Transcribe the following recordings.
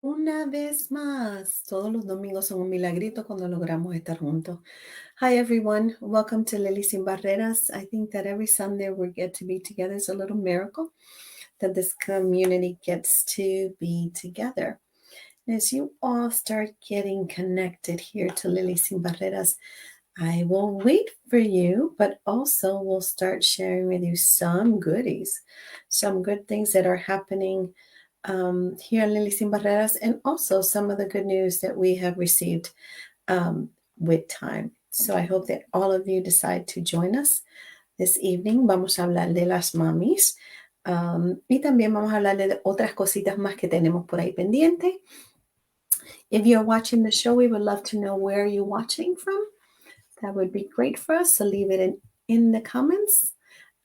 Una vez más, todos los domingos son un milagrito cuando logramos estar juntos. Hi everyone, welcome to Lily Sin Barreras. I think that every Sunday we get to be together is a little miracle that this community gets to be together. As you all start getting connected here to Lily Sin Barreras, I will wait for you, but also we'll start sharing with you some goodies, some good things that are happening here in Lily Sin Barreras, and also some of the good news that we have received with time. So I hope that all of you decide to join us this evening. Vamos a hablar de las mamis y también vamos a hablar de otras cositas más que tenemos por ahí pendiente. If you're watching the show, we would love to know where you're watching from. That would be great for us. So leave it in the comments.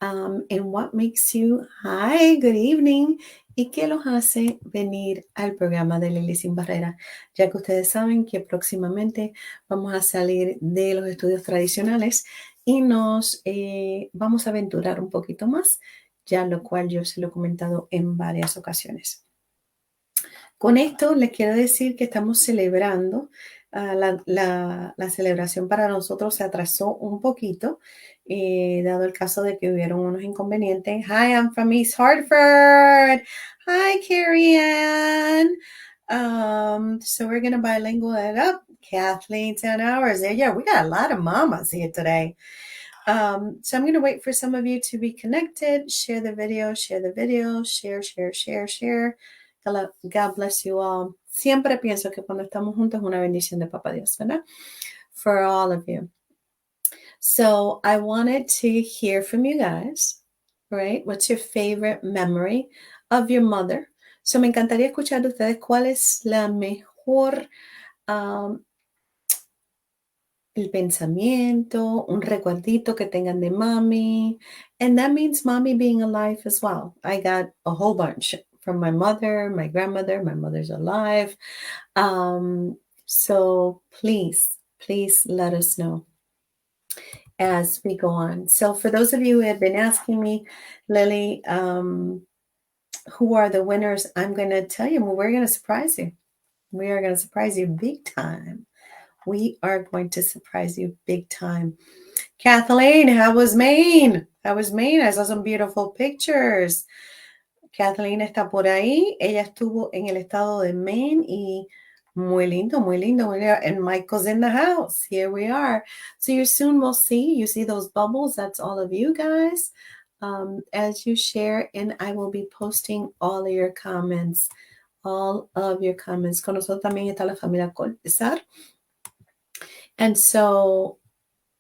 And what makes you, hi, good evening, y qué los hace venir al programa de Lily Sin Barrera, ya que ustedes saben que próximamente vamos a salir de los estudios tradicionales y nos vamos a aventurar un poquito más, ya lo cual yo se lo he comentado en varias ocasiones. Con esto les quiero decir que estamos celebrando. La celebración para nosotros se atrasó un poquito, dado el caso de que hubieron unos inconvenientes. Hi, I'm from East Hartford. Hi, Carrie Ann. So we're going to bilingual it up. Kathleen, 10 hours. Yeah, we got a lot of mamas here today. So I'm going to wait for some of you to be connected. Share the video, share. God bless you all. Siempre pienso que cuando estamos juntos es una bendición de Papá Dios, ¿verdad? For all of you. So I wanted to hear from you guys, right? What's your favorite memory of your mother? So me encantaría escuchar de ustedes cuál es la mejor, el pensamiento, un recuerdito que tengan de mami. And that means mommy being alive as well. I got a whole bunch from my mother, my grandmother. My mother's alive. So please let us know as we go on. So for those of you who have been asking me, Lily, who are the winners, I'm going to tell you, we're going to surprise you. We are going to surprise you big time. We are going to surprise you big time. Kathleen, how was Maine? I saw some beautiful pictures. Kathleen está por ahí. Ella estuvo en el estado de Maine y muy lindo. And Michael's in the house. Here we are. So you soon will see. You see those bubbles? That's all of you guys. As you share, and I will be posting all of your comments. Con nosotros también está la familia Colpezar. And so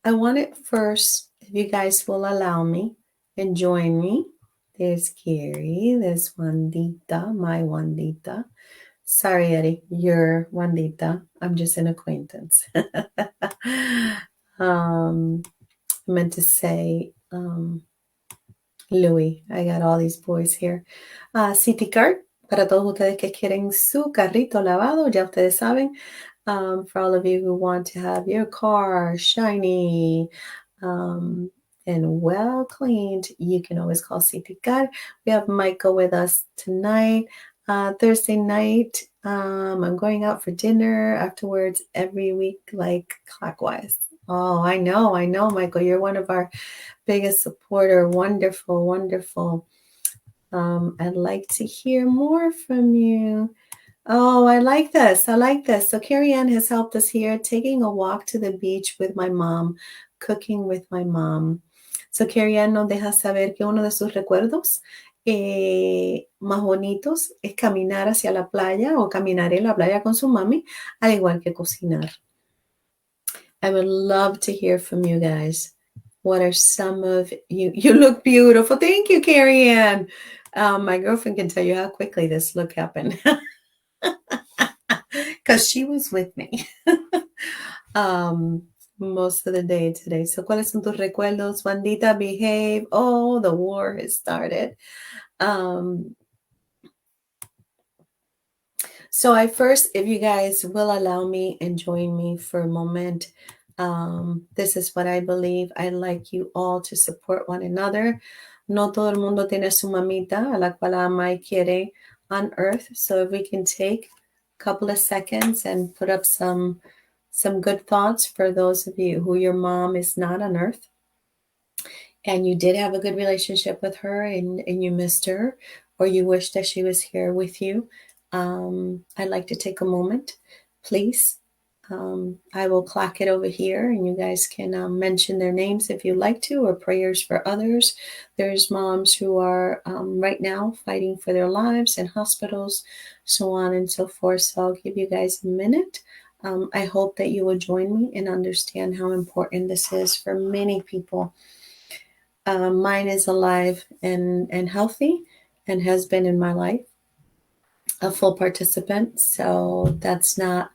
I wanted first, if you guys will allow me and join me. There's Carrie, there's Wandita, my Wandita. Sorry, Eddie, you're Wandita. I'm just an acquaintance. I meant to say Louis. I got all these boys here. City Cart, para todos ustedes que quieren su carrito lavado, ya ustedes saben. For all of you who want to have your car shiny, and well cleaned, you can always call City Car. We have Michael with us tonight. Thursday night, I'm going out for dinner afterwards every week, like clockwise. Oh, I know, Michael. You're one of our biggest supporter. Wonderful. I'd like to hear more from you. Oh, I like this. So Carrie Ann has helped us here, taking a walk to the beach with my mom, cooking with my mom. So Carrie Ann nos deja saber que uno de sus recuerdos más bonitos es caminar hacia la playa o caminar en la playa con su mami, al igual que cocinar. I would love to hear from you guys. What are some of you? You look beautiful. Thank you, Carrie Ann. My girlfriend can tell you how quickly this look happened. Because she was with me most of the day today. So, ¿cuáles son tus recuerdos? Wandita, behave. Oh, the war has started. So I first, if you guys will allow me and join me for a moment, this is what I believe. I'd like you all to support one another. No todo el mundo tiene su mamita a la cual ama y quiere on earth. So if we can take couple of seconds and put up some good thoughts for those of you who your mom is not on earth and you did have a good relationship with her and you missed her or you wish that she was here with you. I'd like to take a moment, please. I will clock it over here and you guys can mention their names if you like to, or prayers for others. There's moms who are right now fighting for their lives in hospitals, so on and so forth. So I'll give you guys a minute. I hope that you will join me and understand how important this is for many people. Mine is alive and healthy and has been in my life, a full participant. So that's not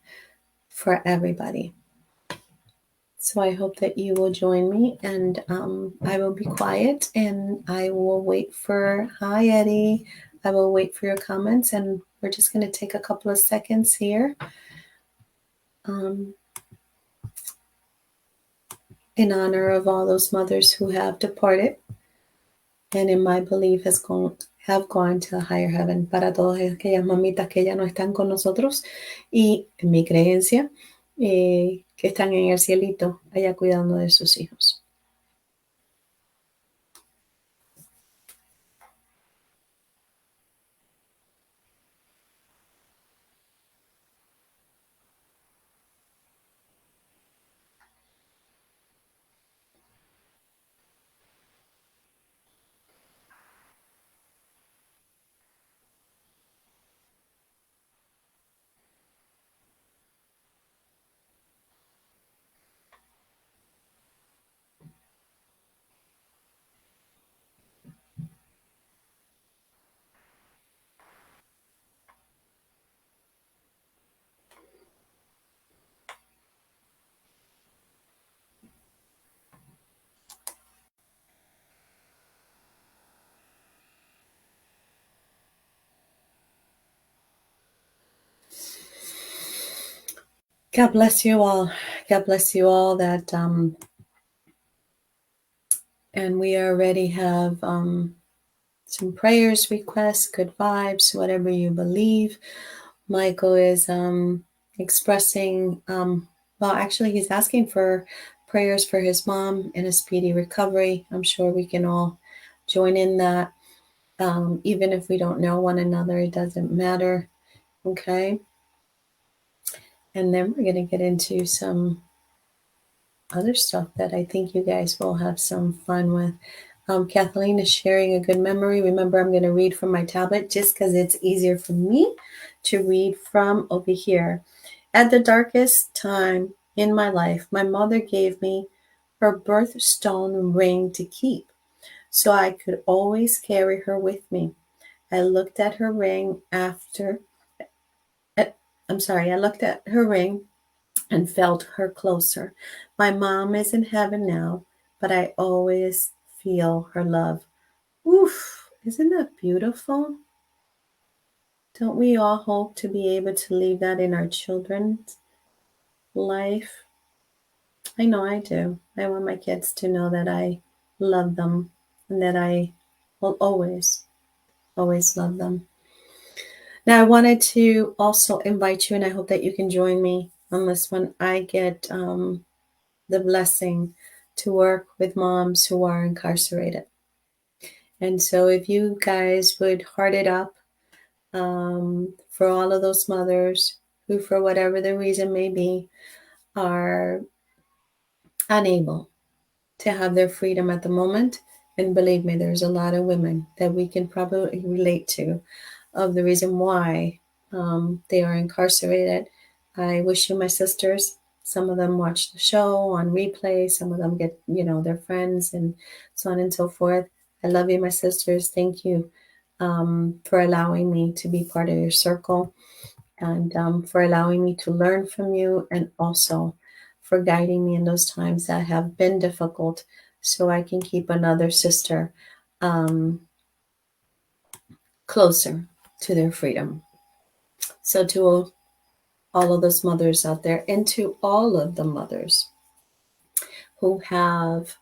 for everybody. So I hope that you will join me, and I will be quiet and I will wait for, hi Eddie, I will wait for your comments, and we're just going to take a couple of seconds here in honor of all those mothers who have departed and in my belief have gone to a higher heaven. Para todas aquellas mamitas que ya no están con nosotros y en mi creencia que están en el cielito allá cuidando de sus hijos. God bless you all. God bless you all. That and we already have some prayers, requests, good vibes, whatever you believe. Michael is expressing. Well, actually, he's asking for prayers for his mom in a speedy recovery. I'm sure we can all join in that. Even if we don't know one another, it doesn't matter. Okay. And then we're going to get into some other stuff that I think you guys will have some fun with. Kathleen is sharing a good memory. Remember, I'm going to read from my tablet just because it's easier for me to read from over here. At the darkest time in my life, my mother gave me her birthstone ring to keep so I could always carry her with me. I looked at her ring I looked at her ring and felt her closer. My mom is in heaven now, but I always feel her love. Oof, isn't that beautiful? Don't we all hope to be able to leave that in our children's life? I know I do. I want my kids to know that I love them and that I will always, always love them. Now, I wanted to also invite you, and I hope that you can join me on this one. I get the blessing to work with moms who are incarcerated. And so if you guys would heart it up for all of those mothers who, for whatever the reason may be, are unable to have their freedom at the moment. And believe me, there's a lot of women that we can probably relate to of the reason why they are incarcerated. I wish you my sisters. Some of them watch the show on replay. Some of them get, their friends and so on and so forth. I love you, my sisters. Thank you for allowing me to be part of your circle and for allowing me to learn from you, and also for guiding me in those times that have been difficult so I can keep another sister closer to their freedom. So to all of those mothers out there, and to all of the mothers who have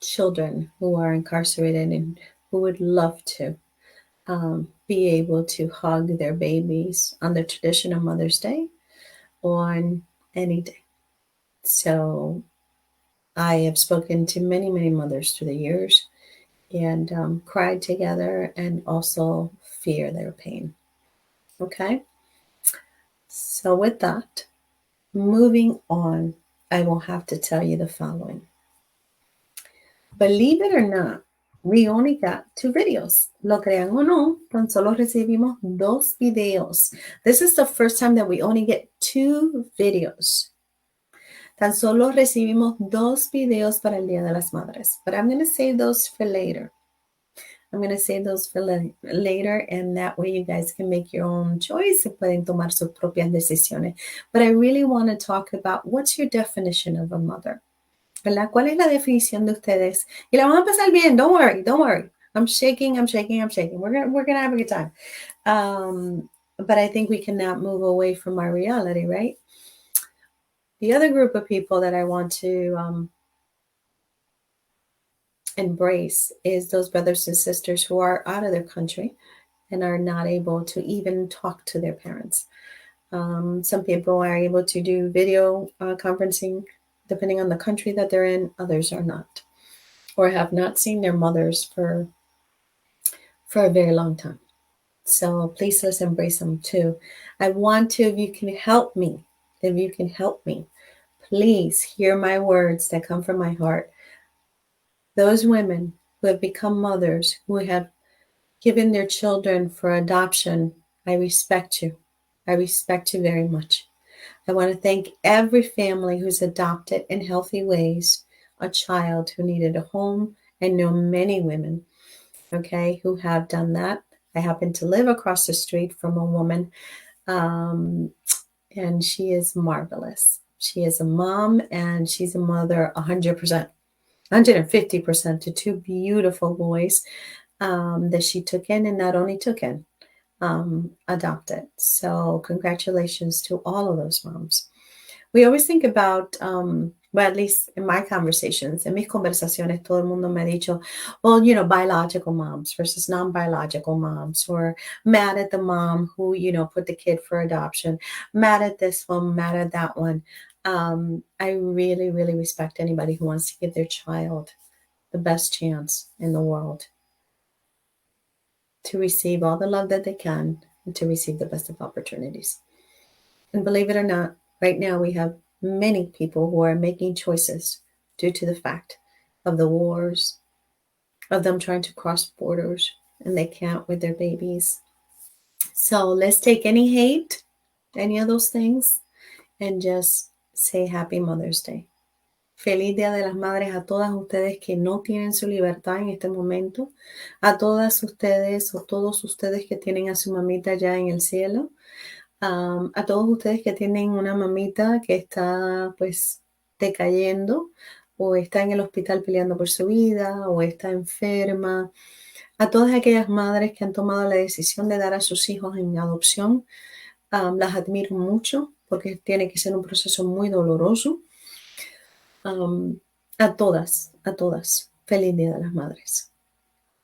children who are incarcerated and who would love to be able to hug their babies on the traditional Mother's Day or on any day. So I have spoken to many, many mothers through the years and cried together and also fear their pain. Okay? So, with that, moving on, I will have to tell you the following. Believe it or not, we only got 2 videos. Lo crean o no, tan solo recibimos 2 videos. This is the first time that we only get 2 videos. Tan solo recibimos 2 videos para el Día de las Madres. But I'm going to save those for later. I'm going to save those for later, and that way you guys can make your own choice y pueden tomar sus propias decisiones. But I really want to talk about what's your definition of a mother. ¿Verdad? ¿Cuál es la definición de ustedes? Y la vamos a pasar bien. Don't worry, don't worry. I'm shaking. We're gonna have a good time. But I think we cannot move away from our reality, right? The other group of people that I want to embrace is those brothers and sisters who are out of their country and are not able to even talk to their parents. Some people are able to do video conferencing depending on the country that they're in. Others are not, or have not seen their mothers for a very long time. So please, let's embrace them too. I want to, if you can help me, please hear my words that come from my heart. Those women who have become mothers, who have given their children for adoption, I respect you. I respect you very much. I want to thank every family who's adopted in healthy ways a child who needed a home. I know many women, okay, who have done that. I happen to live across the street from a woman, and she is marvelous. She is a mom and she's a mother 100%, 150% to 2 beautiful boys that she took in, and not only took in, adopted. So congratulations to all of those moms. We always think about, well, at least in my conversations, en mis conversaciones, todo el mundo me ha dicho, well, biological moms versus non-biological moms, or mad at the mom who, put the kid for adoption, mad at this one, mad at that one. I really, really respect anybody who wants to give their child the best chance in the world to receive all the love that they can and to receive the best of opportunities. And believe it or not, right now we have many people who are making choices due to the fact of the wars, of them trying to cross borders, and they can't with their babies. So let's take any hate, any of those things, and just say Happy Mother's Day. Feliz Día de las Madres a todas ustedes que no tienen su libertad en este momento, a todas ustedes o todos ustedes que tienen a su mamita ya en el cielo, a todos ustedes que tienen una mamita que está pues decayendo o está en el hospital peleando por su vida o está enferma, a todas aquellas madres que han tomado la decisión de dar a sus hijos en adopción, las admiro mucho porque tiene que ser un proceso muy doloroso. A todas, feliz Día de las Madres,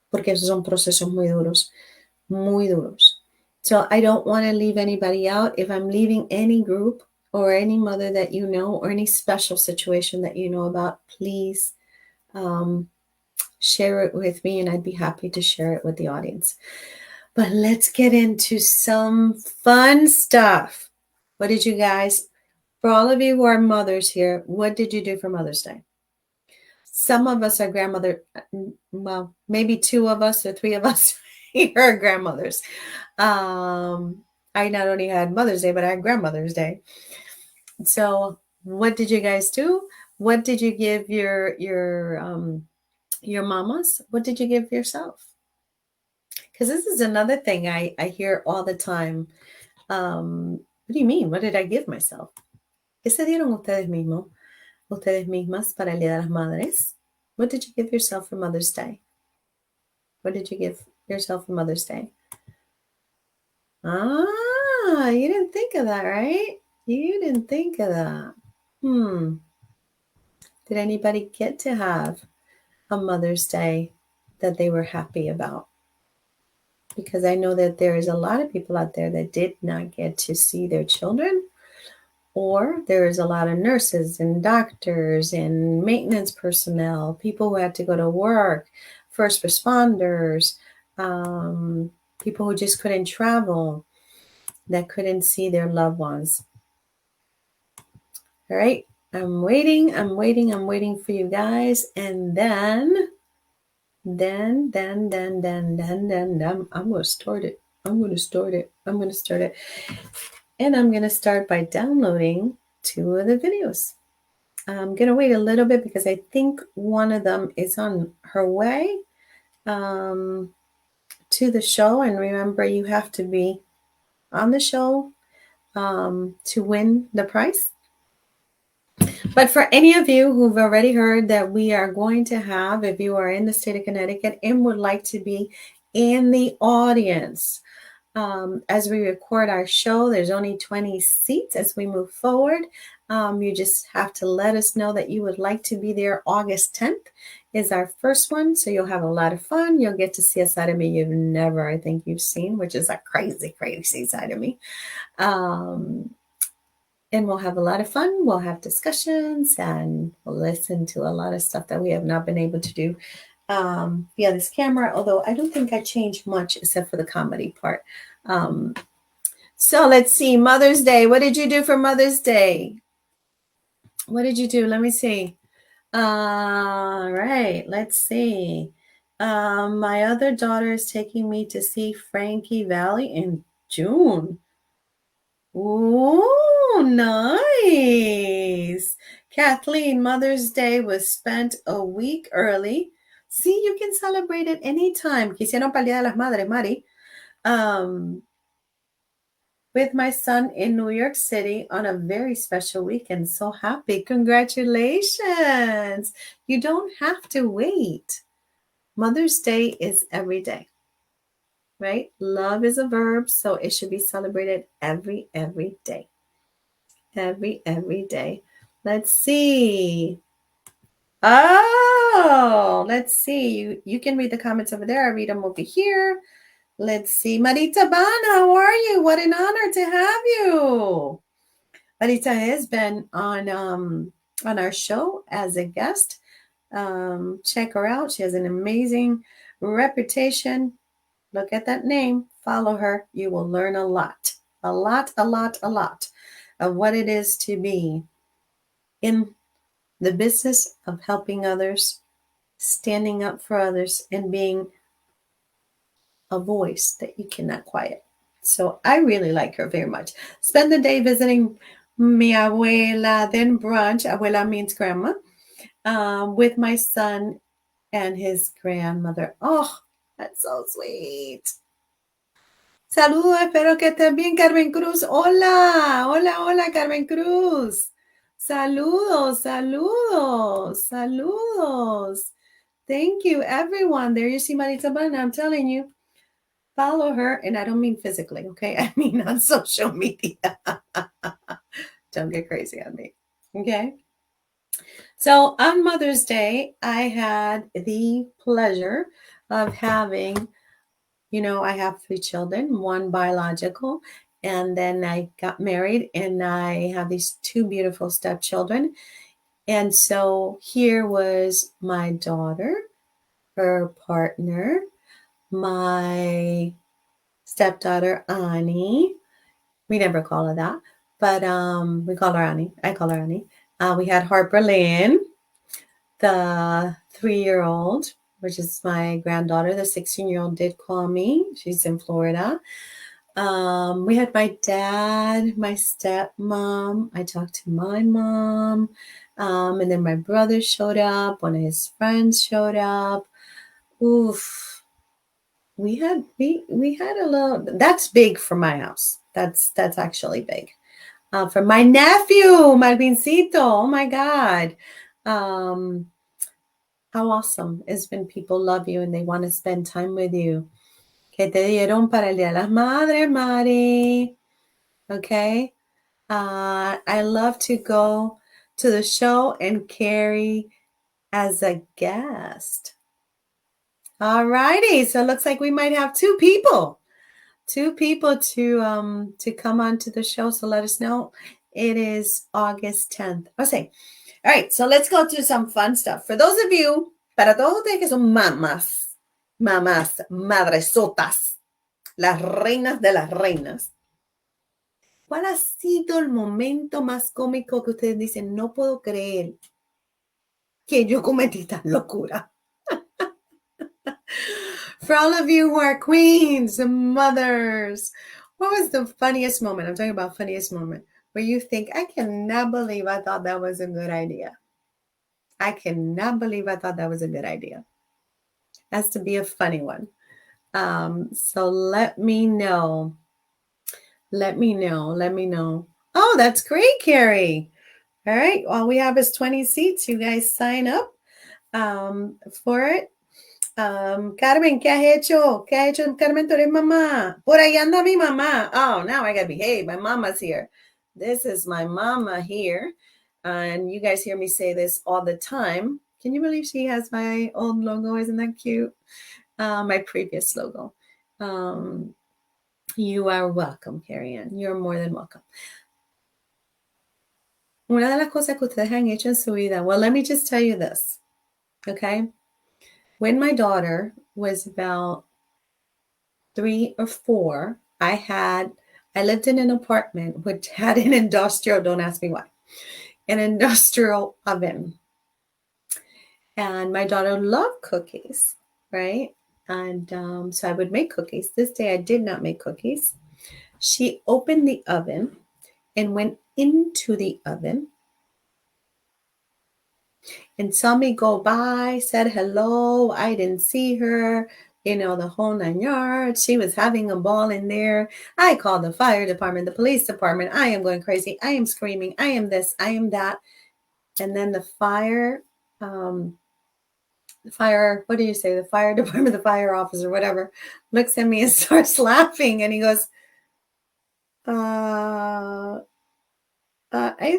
porque esos son procesos muy duros, muy duros. So I don't want to leave anybody out. If I'm leaving any group or any mother that you know or any special situation that you know about, please share it with me and I'd be happy to share it with the audience. But let's get into some fun stuff. What did you guys, for all of you who are mothers here, what did you do for Mother's Day? Some of us are grandmother, well, maybe 2 of us or 3 of us here are grandmothers. I not only had Mother's Day, but I had Grandmother's Day. So what did you guys do? What did you give your mamas? What did you give yourself? Because this is another thing I hear all the time. What do you mean? What did I give myself? ¿Qué se dieron ustedes mismas para el Día de las Madres? What did you give yourself for Mother's Day? What did you give yourself for Mother's Day? You didn't think of that, right? You didn't think of that. Did anybody get to have a Mother's Day that they were happy about? because I know that there is a lot of people out there that did not get to see their children, or there's a lot of nurses and doctors and maintenance personnel, people who had to go to work, first responders, um, people who just couldn't travel, that couldn't see their loved ones. All right, I'm waiting for you guys, and then I'm gonna start it. I'm gonna start it. And I'm gonna start by downloading 2 of the videos. I'm gonna wait a little bit because I think one of them is on her way to the show. And remember, you have to be on the show to win the prize. But for any of you who've already heard that we are going to have, if you are in the state of Connecticut and would like to be in the audience, as we record our show, there's only 20 seats as we move forward. You just have to let us know that you would like to be there. August 10th is our first one. So you'll have a lot of fun. You'll get to see a side of me you've never, I think you've seen, which is a crazy, crazy side of me. And we'll have a lot of fun. We'll have discussions and we'll listen to a lot of stuff that we have not been able to do via this camera, although I don't think I changed much except for the comedy part. So let's see, Mother's Day. What did you do for Mother's Day? What did you do? Let me see. All right, let's see. My other daughter is taking me to see Frankie Valli in June. Ooh, nice. Kathleen, Mother's Day was spent a week early. See, you can celebrate it anytime. Quisieron para el Día de las Madres, Mari. With my son in New York City on a very special weekend. So happy. Congratulations. You don't have to wait. Mother's Day is every day, right? Love is a verb, so it should be celebrated every day. Every day. Let's see. Oh, let's see. You can read the comments over there. I read them over here. Let's see. Marita Ban, how are you? What an honor to have you. Marita has been on our show as a guest. Check her out. She has an amazing reputation. Look at that name. Follow her. You will learn a lot of what it is to be in the business of helping others, standing up for others, and being a voice that you cannot quiet. So I really like her very much. Spend the day visiting mi abuela, then brunch. Abuela means grandma. With my son and his grandmother. Oh, that's so sweet. Saludos, espero que estés bien, Carmen Cruz. Hola, hola, hola, Carmen Cruz. Saludos, saludos, saludos. Thank you, everyone. There you see Marita Bana. I'm telling you, follow her. And I don't mean physically, okay? I mean on social media. Don't get crazy on me, okay? So on Mother's Day, I had the pleasure of having, I have 3 children, 1 biological, and then I got married and I have these 2 beautiful stepchildren. And so here was my daughter, her partner, my stepdaughter, Annie. We never call her that, but we call her Annie. I call her Annie. We had Harper Lynn, the 3-year-old, which is my granddaughter. The 16-year-old did call me. She's in Florida. We had my dad, my stepmom. I talked to my mom. And then my brother showed up. One of his friends showed up. Oof. We had a little, that's big for my house. That's actually big. For my nephew, Malvincito. Oh my God. How awesome is when people love you and they want to spend time with you. Que te dieron para el Día de las Madres, Mari. Okay. I love to go to the show and carry as a guest All righty. So it looks like we might have two people to come on to the show. So let us know. It is August 10th. Okay. All right. So let's go to some fun stuff. For those of you, para todos ustedes que son mamás, madresotas, las reinas de las reinas. ¿Cuál ha sido el momento más cómico que ustedes dicen, no puedo creer que yo cometí tal locura? For all of you who are queens and mothers, what was the funniest moment? I'm talking about funniest moment where you think, I cannot believe I thought that was a good idea. I cannot believe I thought that was a good idea. Has to be a funny one. So let me know. Let me know. Oh, that's great, Carrie. All right. All we have is 20 seats. You guys sign up for it. Carmen, ¿qué has hecho? ¿Qué ha hecho Carmen? Tú eres mamá. Por ahí anda mi mamá. Oh, now I gotta behave. My mama's here. This is my mama here. And you guys hear me say this all the time. Can you believe she has my old logo? Isn't that cute? My previous logo. You are welcome, Carrie Ann. You're more than welcome. Una de las cosas que ustedes han hecho en su vida. Well, let me just tell you this. Okay. When my daughter was about 3 or 4, I lived in an apartment which had an industrial, don't ask me why, an industrial oven. And my daughter loved cookies, right? And so I would make cookies. This day I did not make cookies. She opened the oven and went into the oven and saw me go by, said hello. I didn't see her, the whole 9 yards. She was having a ball in there. I called the fire department, the police department. I am going crazy. I am screaming. I am this. I am that. And then the fire, what do you say? The fire department, the fire officer, whatever, looks at me and starts laughing. And he goes, I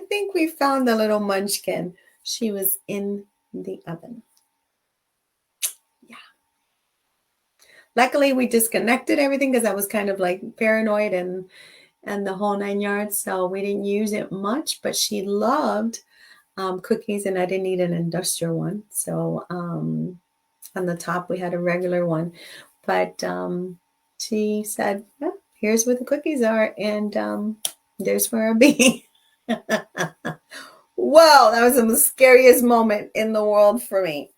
think we found the little munchkin. She was in the oven. Yeah. Luckily, we disconnected everything because I was kind of like paranoid and the whole 9 yards. So we didn't use it much, but she loved cookies and I didn't need an industrial one. So on the top, we had a regular one. But she said, yeah, here's where the cookies are. And there's where I'll be. Wow, that was the scariest moment in the world for me.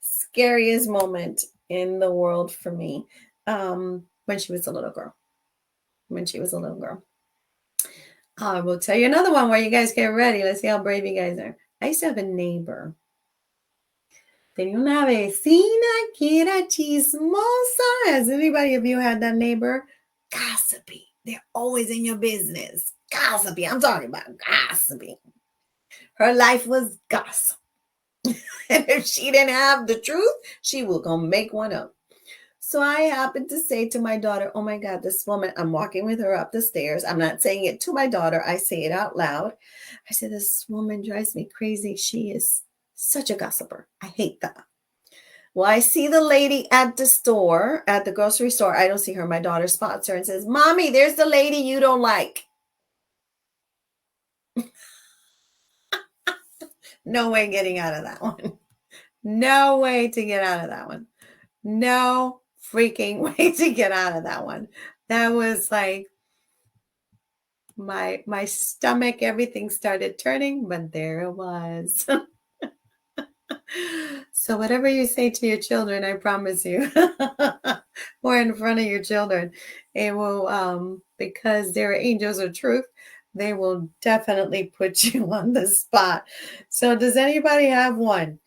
Scariest moment in the world for me when she was a little girl. I will tell you another one where you guys get ready. Let's see how brave you guys are. I used to have a neighbor. Tenía una vecina que era chismosa. Has anybody of you had that neighbor? Gossipy. They're always in your business. Gossipy. I'm talking about gossipy. Her life was gossip. And if she didn't have the truth, she will go make one up. So I happened to say to my daughter, oh my God, this woman, I'm walking with her up the stairs. I'm not saying it to my daughter. I say it out loud. I said, this woman drives me crazy. She is such a gossiper. I hate that. Well, I see the lady at the grocery store. I don't see her. My daughter spots her and says, Mommy, there's the lady you don't like. No way getting out of that one. No way to get out of that one. No freaking way to get out of that one. That was like my stomach, everything started turning, but there it was. So whatever you say to your children, I promise you, or in front of your children, it will, because they're angels of truth, they will definitely put you on the spot. So does anybody have one?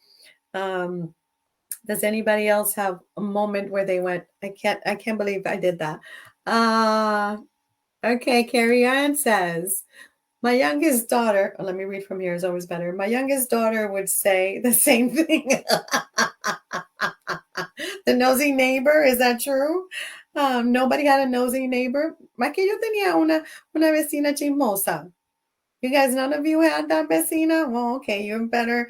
Does anybody else have a moment where they went, I can't believe I did that? Okay, Carrie Ann says, my youngest daughter, let me read from here, is always better. My youngest daughter would say the same thing. The nosy neighbor, is that true? Nobody had a nosy neighbor. Que yo tenía una vecina chismosa. You guys, none of you had that vecina? Well, okay, you're better.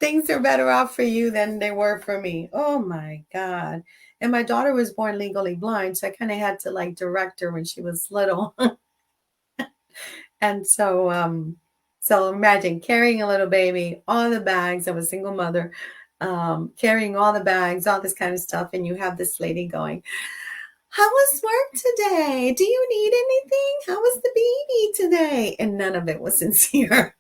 Things are better off for you than they were for me. Oh my God. And my daughter was born legally blind, so I kind of had to like direct her when she was little. And so imagine carrying a little baby, all the bags. I'm a single mother, carrying all the bags, all this kind of stuff, and you have this lady going, "How was work today? Do you need anything? How was the baby today?" And none of it was sincere.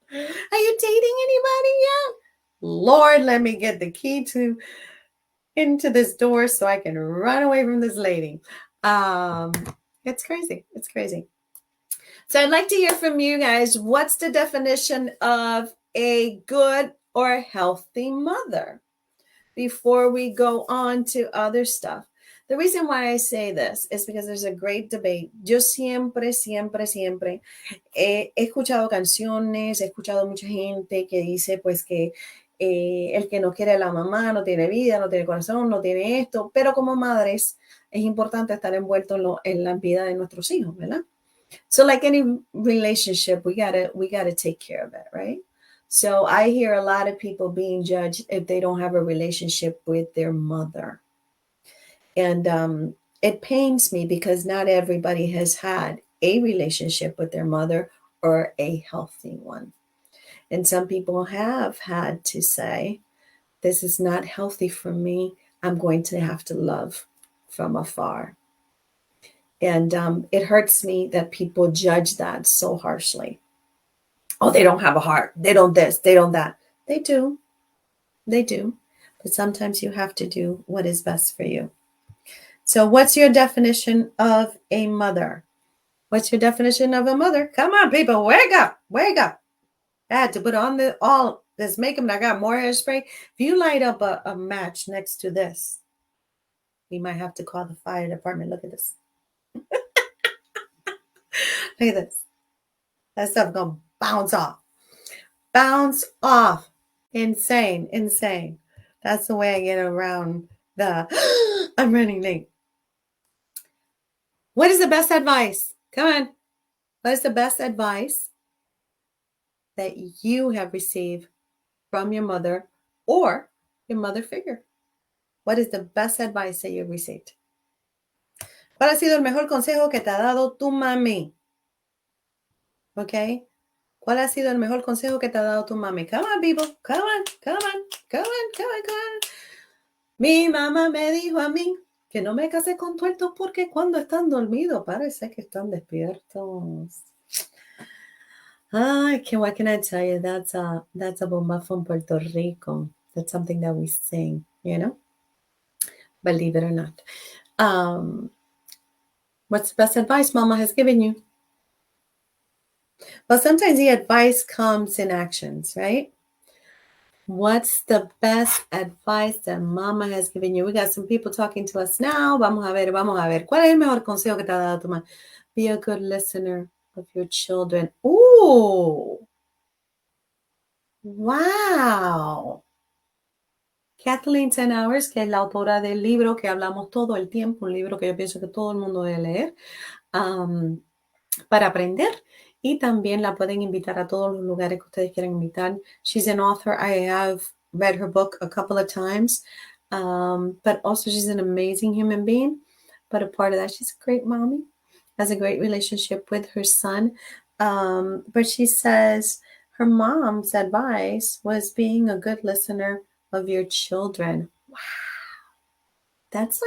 Are you dating anybody yet? Lord, let me get the key into this door so I can run away from this lady. It's crazy. It's crazy. So I'd like to hear from you guys. What's the definition of a good or healthy mother? Before we go on to other stuff. The reason why I say this is because there's a great debate. Yo siempre he escuchado canciones, he escuchado mucha gente que dice pues que el que no quiere a la mamá no tiene vida, no tiene corazón, no tiene esto, pero como madres es importante estar envuelto en la vida de nuestros hijos, ¿verdad? So like any relationship, we gotta take care of it, right? So I hear a lot of people being judged if they don't have a relationship with their mother. And it pains me because not everybody has had a relationship with their mother or a healthy one. And some people have had to say, this is not healthy for me. I'm going to have to love from afar. And it hurts me that people judge that so harshly. Oh, they don't have a heart. They don't this, they don't that. They do. They do. But sometimes you have to do what is best for you. So what's your definition of a mother? What's your definition of a mother? Come on, people, wake up, wake up. I had to put on all this makeup and I got more hairspray. If you light up a match next to this, we might have to call the fire department. Look at this. Look at this. That stuff gonna bounce off. Bounce off. Insane, insane. That's the way I get around the I'm running late. What is the best advice? Come on. What is the best advice that you have received from your mother or your mother figure? What is the best advice that you've received? ¿Cuál ha sido el mejor consejo que te ha dado tu mami? ¿Ok? ¿Cuál ha sido el mejor consejo que te ha dado tu mami? Come on, people. Come on, come on, come on, come on, come on. Mi mamá me dijo a mí que no me casé con tuertos porque cuando están dormidos parece que están despiertos. Ay, what can I tell you? That's a bomba from Puerto Rico. That's something that we sing, you know? Believe it or not. What's the best advice Mama has given you? Well, sometimes the advice comes in actions, right? What's the best advice that Mama has given you? We got some people talking to us now. Vamos a ver. ¿Cuál es el mejor consejo que te ha dado tu mamá? Be a good listener of your children. Ooh. Wow. Kathleen 10 Hours, que es la autora del libro que hablamos todo el tiempo, un libro que yo pienso que todo el mundo debe leer para aprender. Y también la pueden invitar a todos los lugares que ustedes quieran invitar. She's an author. I have read her book a couple of times. But also she's an amazing human being. But a part of that, she's a great mommy. Has a great relationship with her son. But she says her mom's advice was being a good listener of your children. Wow. That's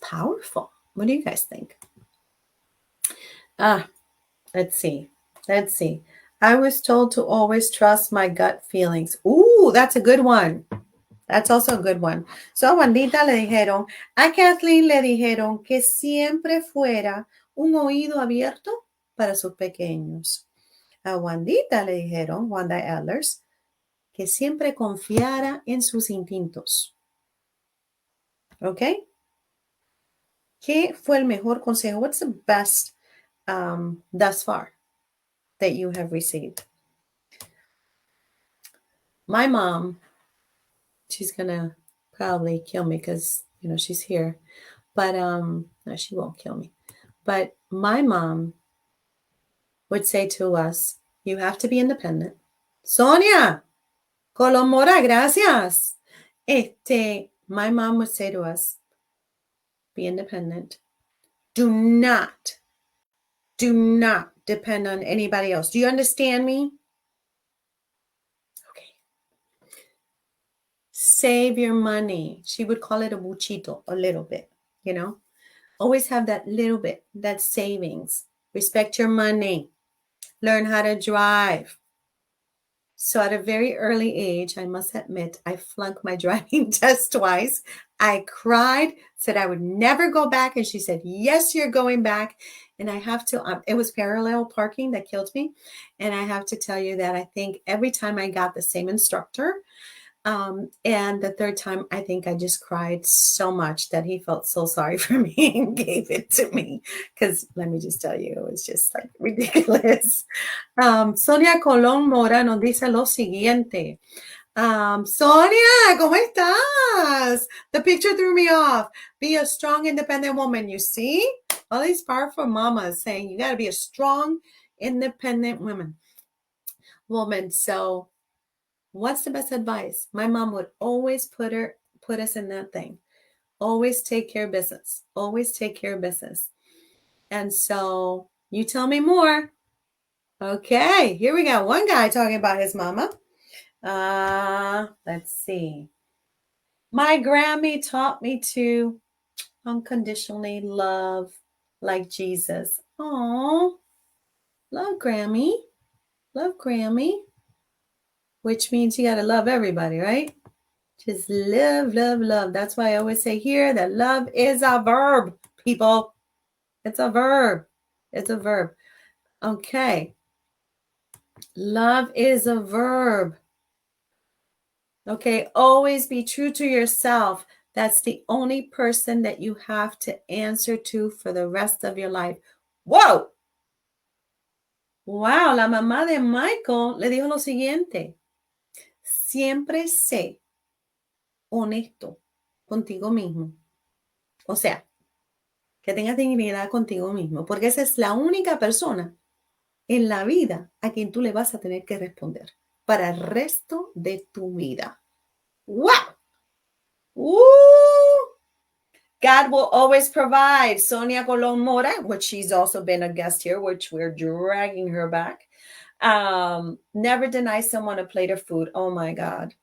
powerful. What do you guys think? Let's see. I was told to always trust my gut feelings. Ooh, that's a good one. That's also a good one. So a Wandita le dijeron, a Kathleen le dijeron que siempre fuera un oído abierto para sus pequeños. A Wandita le dijeron, Wanda Ehlers, que siempre confiara en sus instintos. ¿Ok? ¿Qué fue el mejor consejo? What's the best thus far that you have received? My mom, she's gonna probably kill me because she's here, but no, she won't kill me. But my mom would say to us, You have to be independent. Sonia, Colomora, gracias. My mom would say to us, be independent. Do not depend on anybody else. Do you understand me? Okay. Save your money. She would call it a buchito, a little bit, you know? Always have that little bit, that savings. Respect your money. Learn how to drive. So at a very early age, I must admit, I flunked my driving test twice. I cried, said I would never go back. And she said, yes, you're going back. And I have to, it was parallel parking that killed me. And I have to tell you that I think every time I got the same instructor, and the third time, I think I just cried so much that he felt so sorry for me and gave it to me. Because let me just tell you, it was just like ridiculous. Sonia Colón Mora nos dice lo siguiente. Sonia, ¿cómo estás? The picture threw me off. Be a strong, independent woman. You see? All these powerful mamas saying you got to be a strong, independent woman. So what's the best advice? My mom would always put us in that thing. Always take care of business. Always take care of business. And so you tell me more. Okay, here we got one guy talking about his mama. Let's see. My Grammy taught me to unconditionally love like Jesus. Oh, love Grammy. Love Grammy. Which means you got to love everybody, right? Just love, love, love. That's why I always say here that love is a verb, people. It's a verb. It's a verb. Okay. Love is a verb. Okay. Always be true to yourself. That's the only person that you have to answer to for the rest of your life. Whoa. Wow. La mamá de Michael le dijo lo siguiente. Siempre sé honesto contigo mismo. O sea, que tengas dignidad contigo mismo, porque esa es la única persona en la vida a quien tú le vas a tener que responder para el resto de tu vida. ¡Wow! ¡Woo! God will always provide. Sonia Colón Mora, which she's also been a guest here, which we're dragging her back. Never deny someone a plate of food. Oh my God.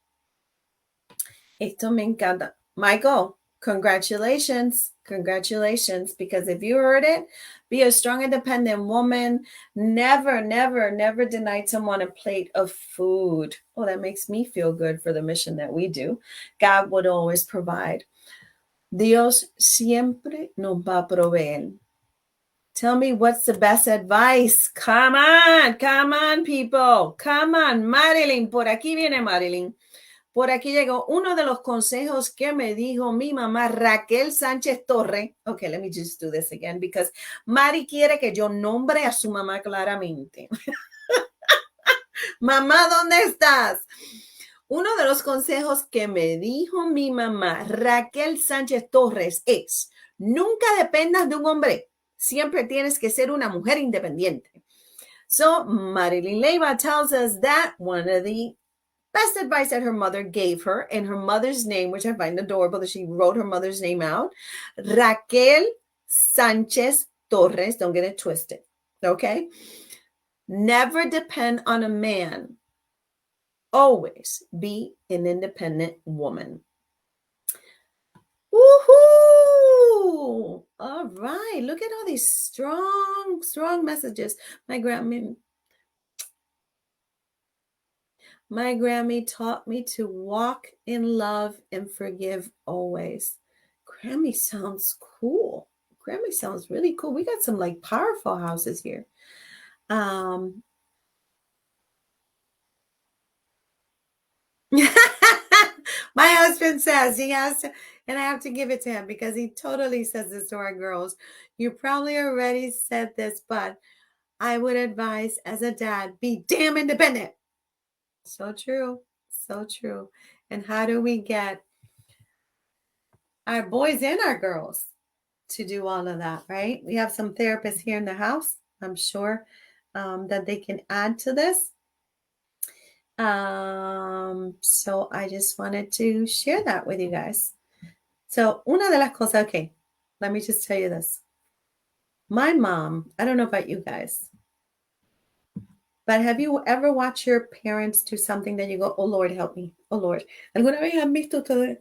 Esto me encanta. Michael, congratulations. Congratulations. Because if you heard it, be a strong, independent woman. Never, never, never deny someone a plate of food. Oh, that makes me feel good for the mission that we do. God would always provide. Dios siempre nos va a proveer. Tell me what's the best advice. Come on, people. Come on, Marilyn. Por aquí viene Marilyn. Por aquí llegó uno de los consejos que me dijo mi mamá Raquel Sánchez Torre. Okay, let me just do this again because Mari quiere que yo nombre a su mamá claramente. Mamá, ¿dónde estás? Uno de los consejos que me dijo mi mamá Raquel Sánchez Torres es: nunca dependas de un hombre. Siempre tienes que ser una mujer independiente. So Marilyn Leiva tells us that one of the best advice that her mother gave her, and her mother's name, which I find adorable that she wrote her mother's name out, Raquel Sánchez Torres. Don't get it twisted, okay? Never depend on a man. Always be an independent woman. Woohoo! All right, look at all these strong, strong messages. My Grammy taught me to walk in love and forgive always. Grammy sounds cool. Grammy sounds really cool. We got some like powerful houses here. My husband says he has to, and I have to give it to him because he totally says this to our girls. You probably already said this, but I would advise as a dad, be damn independent. So true. So true. And how do we get our boys and our girls to do all of that, right? We have some therapists here in the house, I'm sure. that they can add to this. So I just wanted to share that with you guys. So una de las cosas, okay, let me just tell you this. My mom, I don't know about you guys, but have you ever watched your parents do something that you go, oh Lord, help me, oh Lord? ¿Alguna vez han visto ustedes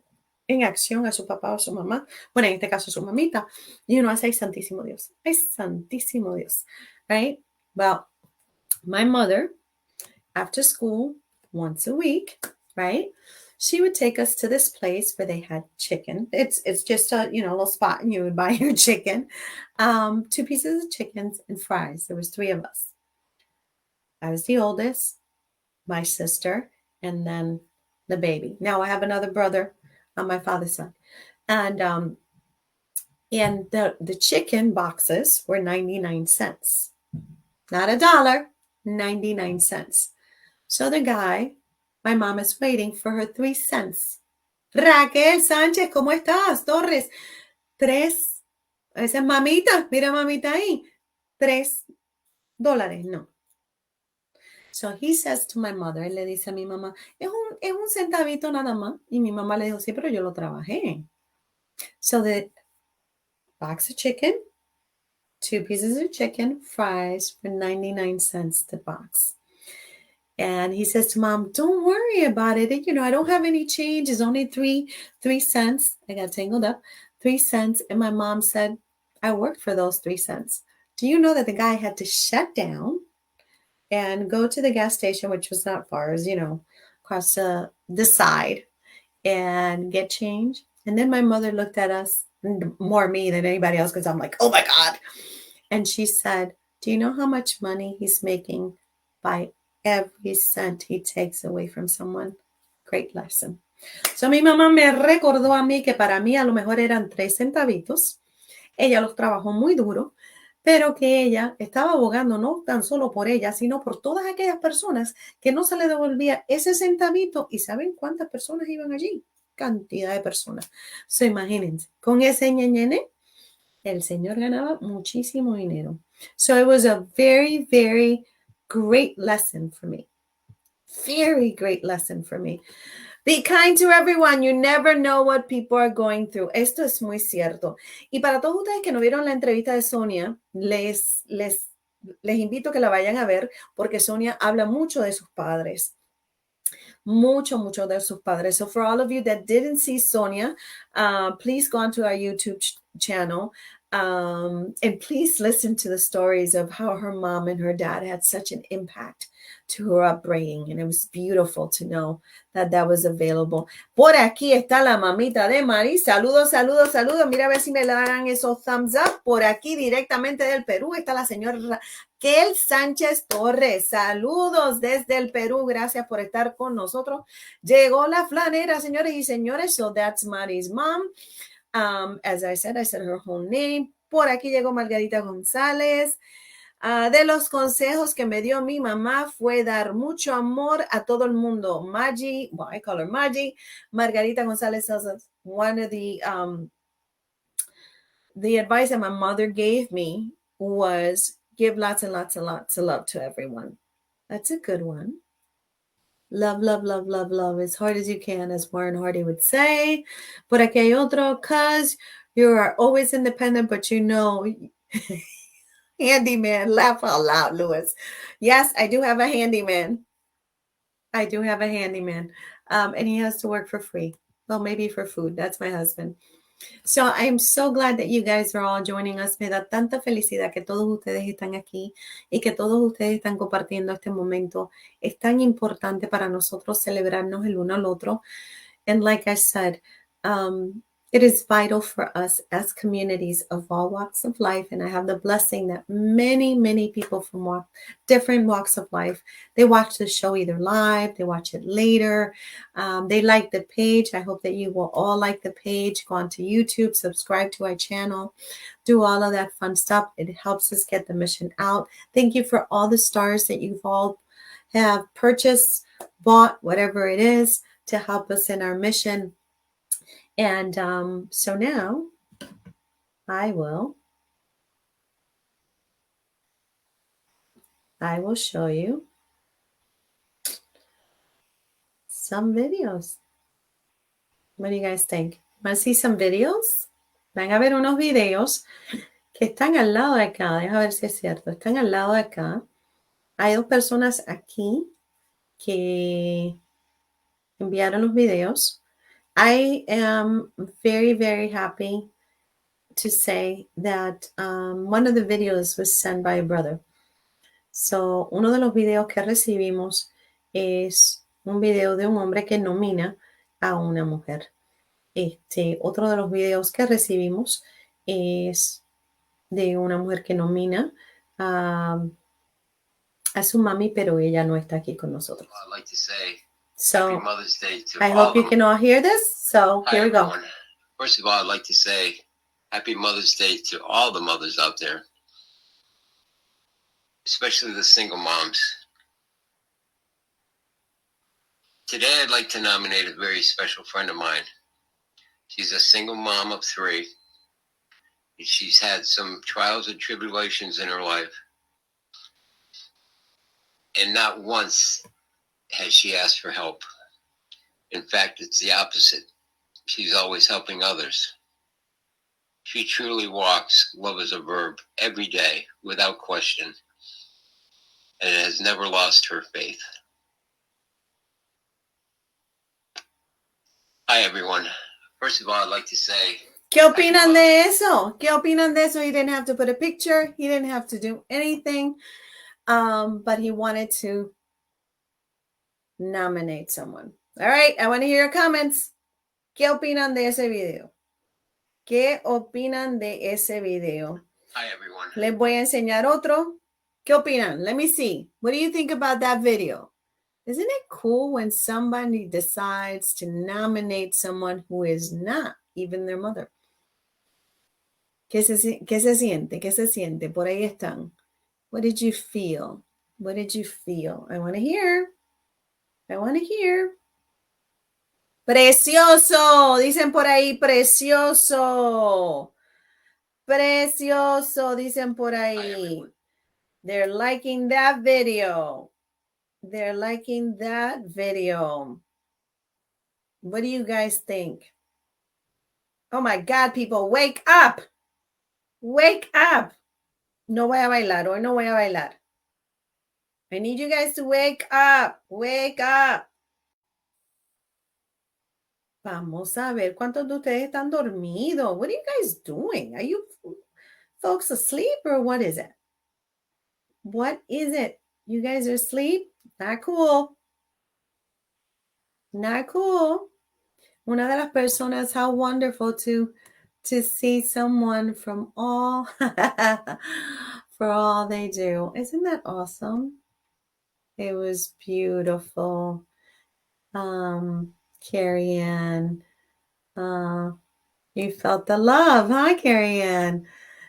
en acción a su papá o su mamá? Bueno, en este caso su mamita. Y uno hace, ay, santísimo Dios, ay, santísimo Dios, right? Well, my mother, after school, once a week, right? She would take us to this place where they had chicken. It's just a little spot, and you would buy your chicken, 2 pieces of chickens and fries. There was 3 of us. I was the oldest, my sister, and then the baby. Now I have another brother on my father's side, and the chicken boxes were 99 cents, not $1, 99 cents. So the guy, my mom is waiting for her 3 cents. Raquel Sánchez, ¿cómo estás? Torres, 3. Esa es mamita, mira mamita ahí. $3, no. So he says to my mother, él le dice a mi mamá, es un centavito nada más. Y mi mamá le dijo, sí, pero yo lo trabajé. So the box of chicken, 2 pieces of chicken, fries for 99 cents the box. And he says to mom, don't worry about it. I don't have any change. It's only 3 cents. I got tangled up. 3 cents. And my mom said, I worked for those 3 cents. Do you know that the guy had to shut down and go to the gas station, which was not far, as across the side, and get change? And then my mother looked at us, more me than anybody else, because I'm like, oh my God. And she said, do you know how much money he's making by every cent he takes away from someone? Great lesson. So mi mamá me recordó a mí que para mí a lo mejor eran 3 centavitos. Ella los trabajó muy duro, pero que ella estaba abogando no tan solo por ella, sino por todas aquellas personas que no se le devolvía ese centavito. ¿Y saben cuántas personas iban allí? Cantidad de personas. So imagínense, con ese ñeñene, el señor ganaba muchísimo dinero. So it was a very, very great lesson for me. Very great lesson for me. Be kind to everyone. You never know what people are going through. Esto es muy cierto. Y para todos ustedes que no vieron la entrevista de Sonia, les invito a que la vayan a ver, porque Sonia habla mucho de sus padres. Mucho de sus padres. So for all of you that didn't see Sonia, please go onto our YouTube channel. And please listen to the stories of how her mom and her dad had such an impact to her upbringing. And it was beautiful to know that was available. Por aquí está la mamita de Mari. Saludos. Mira a ver si me le dan esos thumbs up. Por aquí directamente del Perú está la señora Raquel Sánchez Torres. Saludos desde el Perú. Gracias por estar con nosotros. Llegó la flanera, señores y señores. So that's Mari's mom. As I said her whole name. Por aquí llegó Margarita González. De los consejos que me dio mi mamá fue dar mucho amor a todo el mundo. Maggie, well, I call her Maggie. Margarita González says one of the advice that my mother gave me was give lots and lots and lots of love to everyone. That's a good one. Love as hard as you can, as Warren Hardy would say. Por aquí hay otro, cause you are always independent, but handyman. Laugh out loud, Lewis. Yes, I do have a handyman. And he has to work for free. Well, maybe for food. That's my husband. So I'm so glad that you guys are all joining us. Me da tanta felicidad que todos ustedes están aquí y que todos ustedes están compartiendo este momento. Es tan importante para nosotros celebrarnos el uno al otro. And like I said, it is vital for us as communities of all walks of life. And I have the blessing that many, many people from different walks of life, they watch the show either live, they watch it later. They like the page. I hope that you will all like the page. Go onto YouTube, subscribe to our channel, do all of that fun stuff. It helps us get the mission out. Thank you for all the stars that you've all have purchased, bought, whatever it is, to help us in our mission. And so now I will I will show you some videos. What do you guys think? Want to see some videos? Van a ver unos videos que están al lado de acá. Deja ver si es cierto. Están al lado de acá. Hay dos personas aquí que enviaron los videos. I am very, very happy to say that one of the videos was sent by a brother. So, uno de los videos que recibimos es un video de un hombre que nomina a una mujer. Otro de los videos que recibimos es de una mujer que nomina a su mami, pero ella no está aquí con nosotros. I'd like to say So, Happy Mother's Day to I all hope you of can all hear this. So, Hi, here we go. everyone. First of all, I'd like to say Happy Mother's Day to all the mothers out there, especially the single moms. Today, I'd like to nominate a very special friend of mine. She's a single mom of 3. She's had some trials and tribulations in her life. And not once has she asked for help. In fact, it's the opposite. She's always helping others. She truly walks love as a verb every day without question and has never lost her faith. Hi, everyone. First of all, I'd like to say, ¿Qué opinan de eso? ¿Qué opinan de eso? He didn't have to put a picture. He didn't have to do anything. But he wanted to nominate someone. All right, I want to hear your comments. ¿Qué opinan de ese video? ¿Qué opinan de ese video? Hi, everyone. Les voy a enseñar otro. ¿Qué opinan? Let me see. What do you think about that video? Isn't it cool when somebody decides to nominate someone who is not even their mother? ¿Qué se siente? ¿Qué se siente? Por ahí están. What did you feel? What did you feel? I want to hear. I want to hear. Precioso. Dicen por ahí, precioso. Precioso, dicen por ahí. They're liking that video. They're liking that video. What do you guys think? Oh my God, people, wake up. Wake up. No voy a bailar. Hoy no voy a bailar. I need you guys to wake up. Wake up. Vamos a ver cuántos de ustedes están dormidos. What are you guys doing? Are you folks asleep or what is it? What is it? You guys are asleep? Not cool. Not cool. Una de las personas, how wonderful to see someone from all for all they do. Isn't that awesome? It was beautiful. Carrie Ann, you felt the love, huh, Carrie Ann?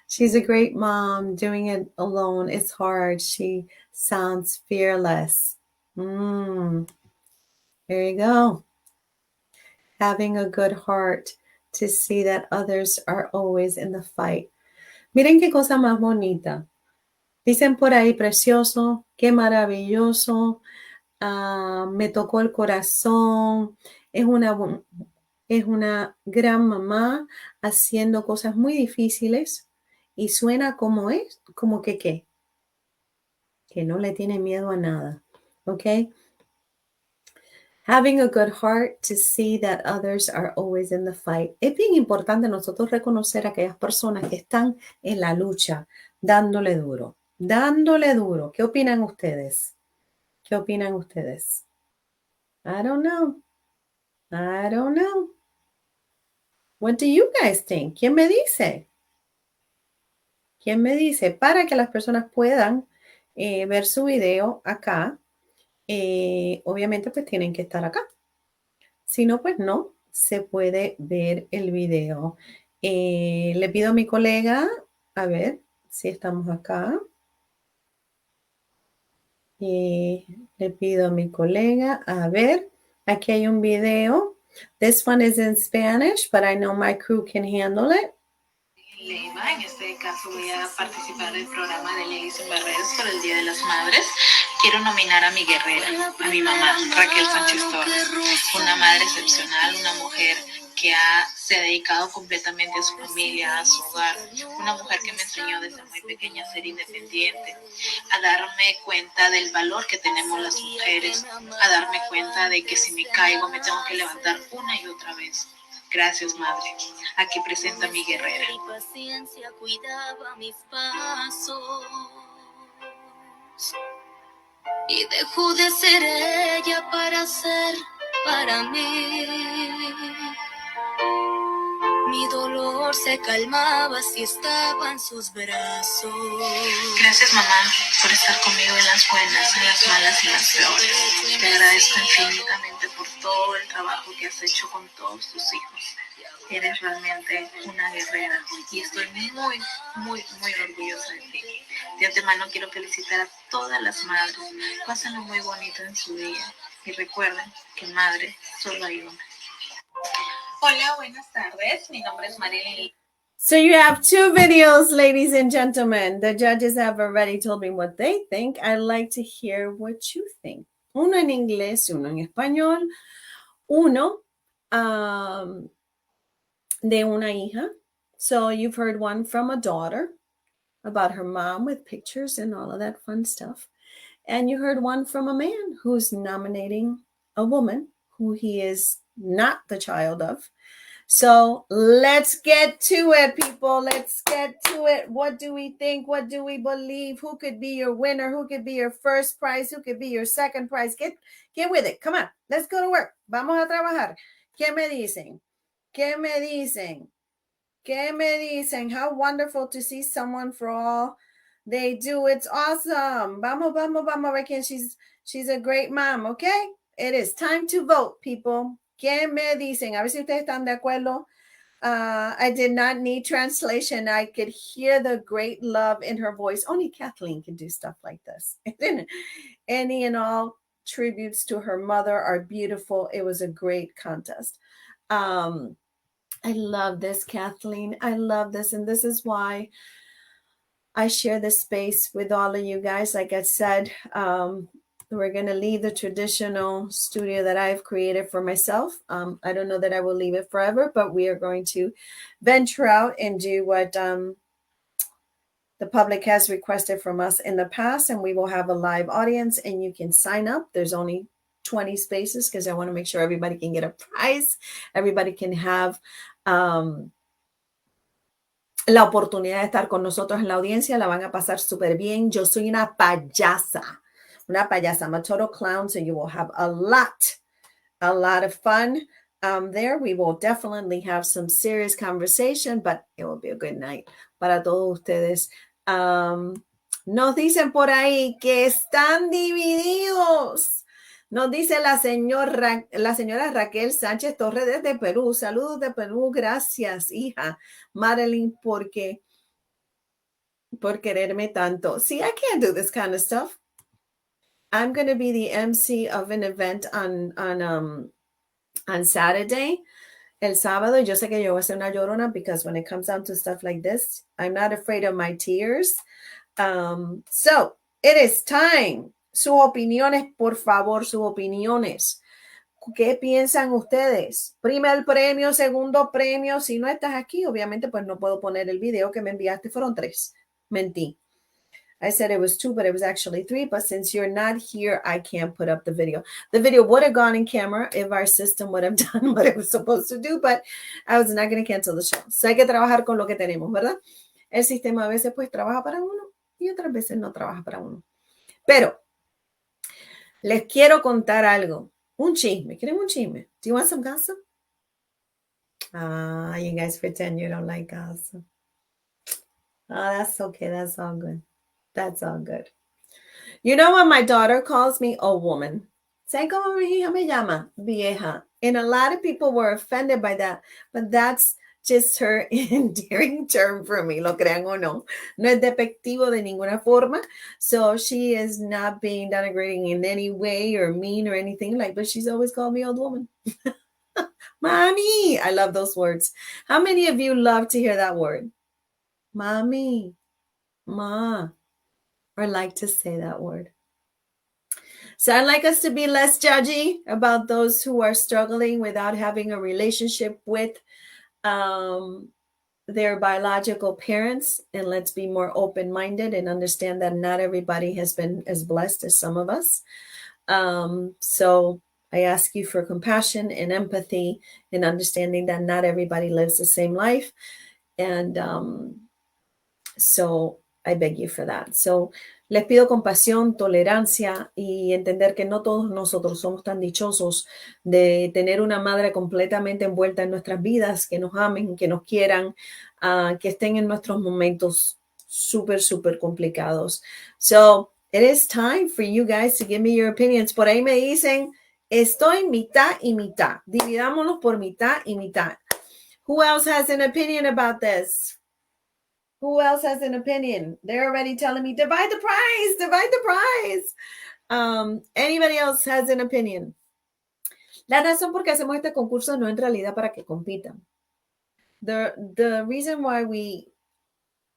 She's a great mom. Doing it alone is hard. She sounds fearless. There you go. Having a good heart to see that others are always in the fight. Miren qué cosa más bonita. Dicen por ahí, precioso, qué maravilloso, me tocó el corazón. Es una gran mamá haciendo cosas muy difíciles y suena como es, como que qué, que no le tiene miedo a nada, ¿ok? Having a good heart to see that others are always in the fight. Es bien importante nosotros reconocer a aquellas personas que están en la lucha, dándole duro, dándole duro. ¿Qué opinan ustedes? ¿Qué opinan ustedes? I don't know. I don't know. What do you guys think? ¿Quién me dice? ¿Quién me dice? Para que las personas puedan ver su video acá, obviamente pues tienen que estar acá. Si no, pues no se puede ver el video. Le pido a mi colega, a ver si estamos acá. Le pido a mi colega, a ver, aquí hay un video. This one is in Spanish, but I know my crew can handle it. Leiva. En este caso voy a participar del programa de Leyes sin Barreras por el Día de las Madres. Quiero nominar a mi guerrera, a mi mamá, Raquel Sánchez Torres. Una madre excepcional, una mujer que se ha dedicado completamente a su familia, a su hogar. Una mujer que me enseñó desde muy pequeña a ser independiente, a darme cuenta del valor que tenemos las mujeres, a darme cuenta de que si me caigo me tengo que levantar una y otra vez. Gracias, madre. Aquí presenta mi guerrera. Mi paciencia cuidaba mis pasos y dejó de ser ella para ser para mí. Mi dolor se calmaba si estaba en sus brazos. Gracias, mamá, por estar conmigo en las buenas, en las malas y en las peores. Te agradezco infinitamente por todo el trabajo que has hecho con todos tus hijos. Eres realmente una guerrera y estoy muy, muy, muy orgullosa de ti. De antemano quiero felicitar a todas las madres. Pásenlo muy bonito en su día y recuerden que madre solo hay una. Hola, buenas tardes. Mi nombre es Marilyn. So you have two videos, ladies and gentlemen. The judges have already told me what they think. I'd like to hear what you think. Uno en inglés, uno en español. Uno de una hija. So you've heard one from a daughter about her mom with pictures and all of that fun stuff. And you heard one from a man who's nominating a woman who he is not the child of. So let's get to it, people. Let's get to it. What do we think? What do we believe? Who could be your winner? Who could be your first prize? Who could be your second prize? Get with it. Come on. Let's go to work. Vamos a trabajar. ¿Qué me dicen? ¿Qué me dicen? ¿Qué me dicen? How wonderful to see someone for all they do. It's awesome. Vamos, vamos, vamos. I reckon she's a great mom, okay? It is time to vote, people. ¿Qué me dicen? A ver si ustedes están de acuerdo. I did not need translation. I could hear the great love in her voice. Only Kathleen can do stuff like this. Any and all tributes to her mother are beautiful. It was a great contest. I love this, Kathleen. I love this. And this is why I share this space with all of you guys. Like I said, we're going to leave the traditional studio that I've created for myself. I don't know that I will leave it forever, but we are going to venture out and do what the public has requested from us in the past. And we will have a live audience and you can sign up. There's only 20 spaces because I want to make sure everybody can get a prize. Everybody can have la oportunidad de estar con nosotros en la audiencia. La van a pasar súper bien. Yo soy una payasa. Una payasa. I'm a total clown, so you will have a lot of fun there. We will definitely have some serious conversation, but it will be a good night para todos ustedes. Nos dicen por ahí que están divididos. Nos dice la señora Raquel Sánchez Torres desde Perú. Saludos de Perú. Gracias, hija. Marilyn, por quererme tanto. See, I can't do this kind of stuff. I'm going to be the MC of an event on Saturday, el sábado. Yo sé que yo voy a ser una llorona because when it comes down to stuff like this, I'm not afraid of my tears. So it is time. Sus opiniones, por favor, sus opiniones. ¿Qué piensan ustedes? Primer premio, segundo premio. Si no estás aquí, obviamente, pues no puedo poner el video que me enviaste. Fueron 3. Mentí. I said it was 2, but it was actually 3. But since you're not here, I can't put up the video. The video would have gone in camera if our system would have done what it was supposed to do, but I was not going to cancel the show. So hay que trabajar con lo que tenemos, ¿verdad? El sistema a veces pues trabaja para uno y otras veces no trabaja para uno. Pero les quiero contar algo. Un chisme. ¿Quieren un chisme? Do you want some gossip? You guys pretend you don't like gossip. Oh, that's okay. That's all good. That's all good. You know when my daughter calls me a woman? ¿Saben cómo mi hija me llama? Vieja. And a lot of people were offended by that. But that's just her endearing term for me, lo crean o no. No es despectivo de ninguna forma. So she is not being denigrating in any way or mean or anything like, but she's always called me old woman. Mommy, I love those words. How many of you love to hear that word? mommy, ma, or like to say that word. So I'd like us to be less judgy about those who are struggling without having a relationship with their biological parents, and let's be more open-minded and understand that not everybody has been as blessed as some of us. So I ask you for compassion and empathy and understanding that not everybody lives the same life. And so I beg you for that. So les pido compasión, tolerancia y entender que no todos nosotros somos tan dichosos de tener una madre completamente envuelta en nuestras vidas, que nos amen, que nos quieran, que estén en nuestros momentos súper, súper complicados. So it is time for you guys to give me your opinions. Por ahí me dicen, estoy mitad y mitad. Dividámoslo por mitad y mitad. Who else has an opinion about this? Who else has an opinion? They're already telling me, divide the prize, divide the prize. Anybody else has an opinion? La razón por qué hacemos este concurso no en realidad para que compitan. The reason why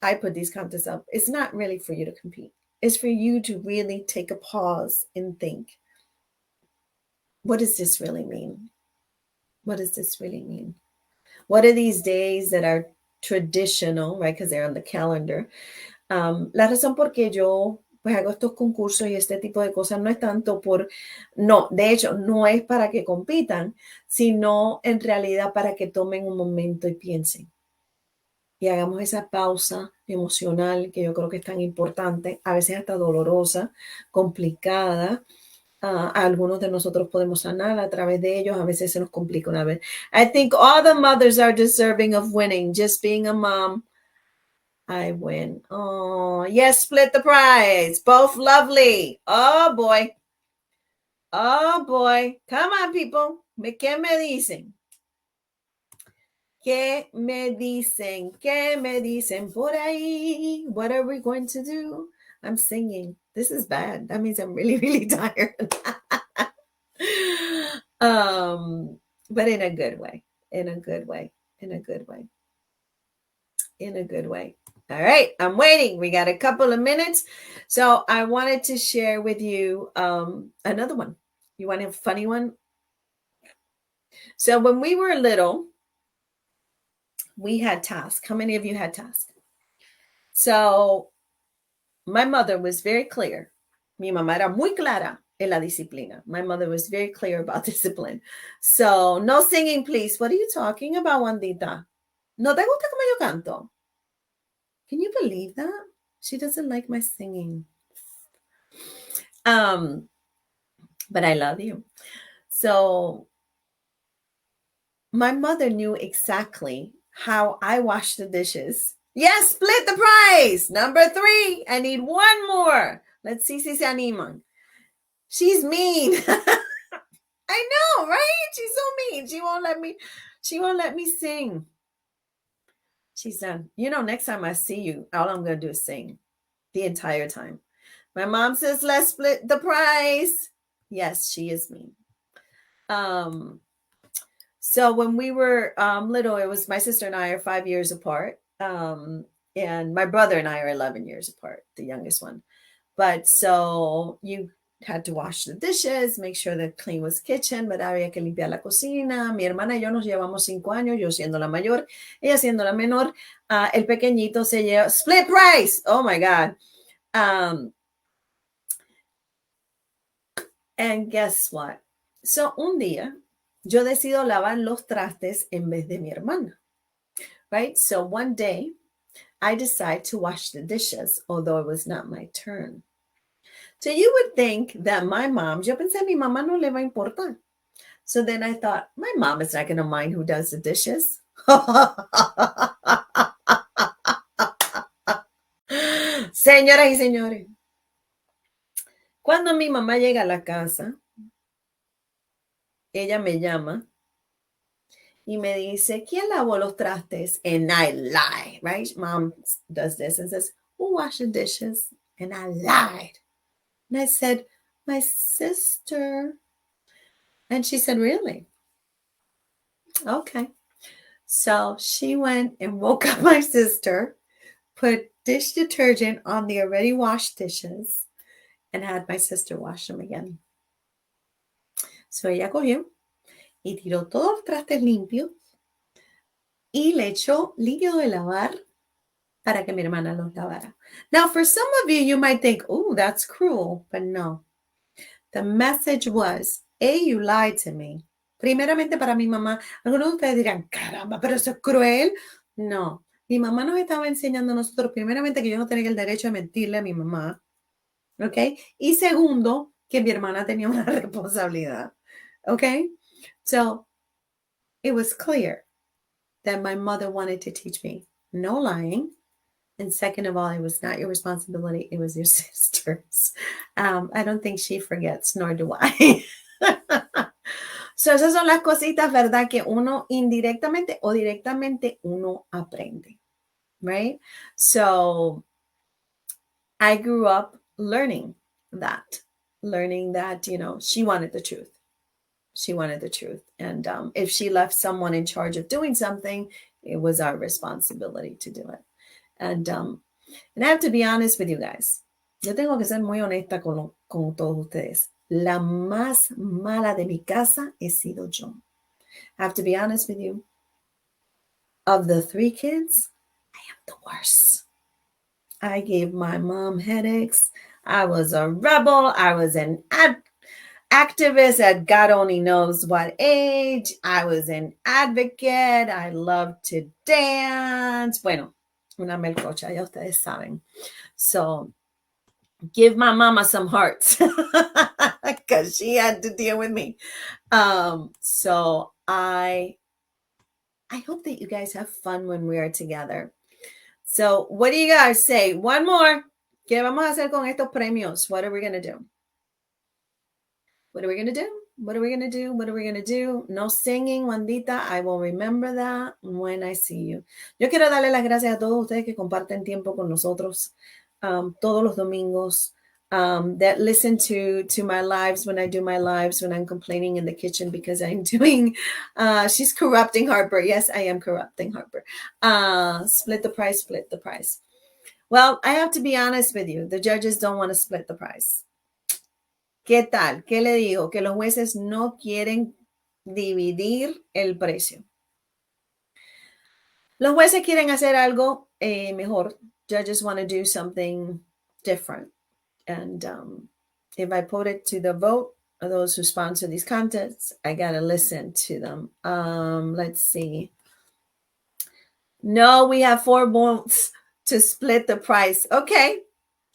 I put these contests up is not really for you to compete. It's for you to really take a pause and think, what does this really mean? What does this really mean? What are these days that are traditional, right? Because they're on the calendar. La razón por qué yo pues hago estos concursos y este tipo de cosas no es tanto de hecho, no es para que compitan, sino en realidad para que tomen un momento y piensen. Y hagamos esa pausa emocional que yo creo que es tan importante, a veces hasta dolorosa, complicada. Algunos de nosotros podemos sanar a través de ellos, a veces se nos complica una vez. I think all the mothers are deserving of winning. Just being a mom, I win. Oh, yes, split the prize. Both lovely. Oh, boy. Oh, boy. Come on, people. ¿Qué me dicen? ¿Qué me dicen? ¿Qué me dicen por ahí? What are we going to do? I'm singing. This is bad. That means I'm really, really tired. But in a good way. In a good way. In a good way. In a good way. All right, I'm waiting. We got a couple of minutes. So I wanted to share with you another one. You want a funny one? So when we were little, we had tasks. How many of you had tasks? So my mother was very clear. Mi mamá era muy clara en la disciplina. My mother was very clear about discipline. So no singing, please. What are you talking about, Wandita? ¿No te gusta como yo canto? Can you believe that? She doesn't like my singing. But I love you. So my mother knew exactly how I wash the dishes. Yes, split the prize. Number 3. I need one more. Let's see si se animan. She's mean. I know, right? She's so mean. She won't let me sing. She said, next time I see you, all I'm going to do is sing the entire time. My mom says, let's split the prize. Yes, she is mean. So when we were little, it was my sister and I are 5 years apart. And my brother and I are 11 years apart, the youngest one. But so you had to wash the dishes, make sure that clean was kitchen, but había que limpiar la cocina. Mi hermana y yo nos llevamos 5 años, yo siendo la mayor, ella siendo la menor. El pequeñito se lleva, split price. Oh my God. And guess what? So un día yo decido lavar los trastes en vez de mi hermana. Right? So one day I decide to wash the dishes, although it was not my turn. So you would think that my mom, yo pensé, mi mamá no le va a importar. So then I thought, my mom is not going to mind who does the dishes. Señoras y señores, cuando mi mamá llega a la casa, ella me llama y me dice, ¿quién lavó los trastes? And I lie, right? Mom does this and says, who washed the dishes? And I lied. And I said, my sister. And she said, really? Okay. So she went and woke up my sister, put dish detergent on the already washed dishes and had my sister wash them again. So ella cogió y tiró todos los trastes limpios y le echó líquido de lavar para que mi hermana los lavara. Now, for some of you, you might think, oh, that's cruel, but no. The message was, you lied to me. Primeramente para mi mamá, algunos de ustedes dirán, caramba, pero eso es cruel. No, mi mamá nos estaba enseñando a nosotros, primeramente, que yo no tenía el derecho de mentirle a mi mamá, ¿ok? Y segundo, que mi hermana tenía una responsabilidad, ¿ok? So, it was clear that my mother wanted to teach me no lying. And second of all, it was not your responsibility. It was your sister's. I don't think she forgets, nor do I. So, esas son las cositas, ¿verdad? Que uno indirectamente o directamente uno aprende, right? So, I grew up learning that, you know, she wanted the truth. She wanted the truth. And if she left someone in charge of doing something, it was our responsibility to do it. And I have to be honest with you guys. Yo tengo que ser muy honesta con todos ustedes. La más mala de mi casa he sido yo. I have to be honest with you. Of the 3 kids, I am the worst. I gave my mom headaches. I was a rebel. I was an activist at God only knows what age. I was an advocate. I loved to dance. Bueno, una melcocha, ya ustedes saben. So, give my mama some hearts because she had to deal with me. So I hope that you guys have fun when we are together. So what do you guys say? One more. ¿Qué vamos a hacer con estos premios? What are we going to do? What are we going to do? What are we going to do? What are we going to do? No singing, Wandita. I will remember that when I see you. Yo quiero darle las gracias a todos ustedes que comparten tiempo con nosotros todos los domingos, that listen to my lives when I do my lives, when I'm complaining in the kitchen because I'm doing, she's corrupting Harper. Yes, I am corrupting Harper. Split the price. Well, I have to be honest with you. The judges don't want to split the price. ¿Qué tal? ¿Qué le digo? Que los jueces no quieren dividir el precio. Los jueces quieren hacer algo mejor. Judges want to do something different. And if I put it to the vote, those who sponsor these contests, I got to listen to them. Let's see. No, we have 4 votes to split the price. Okay.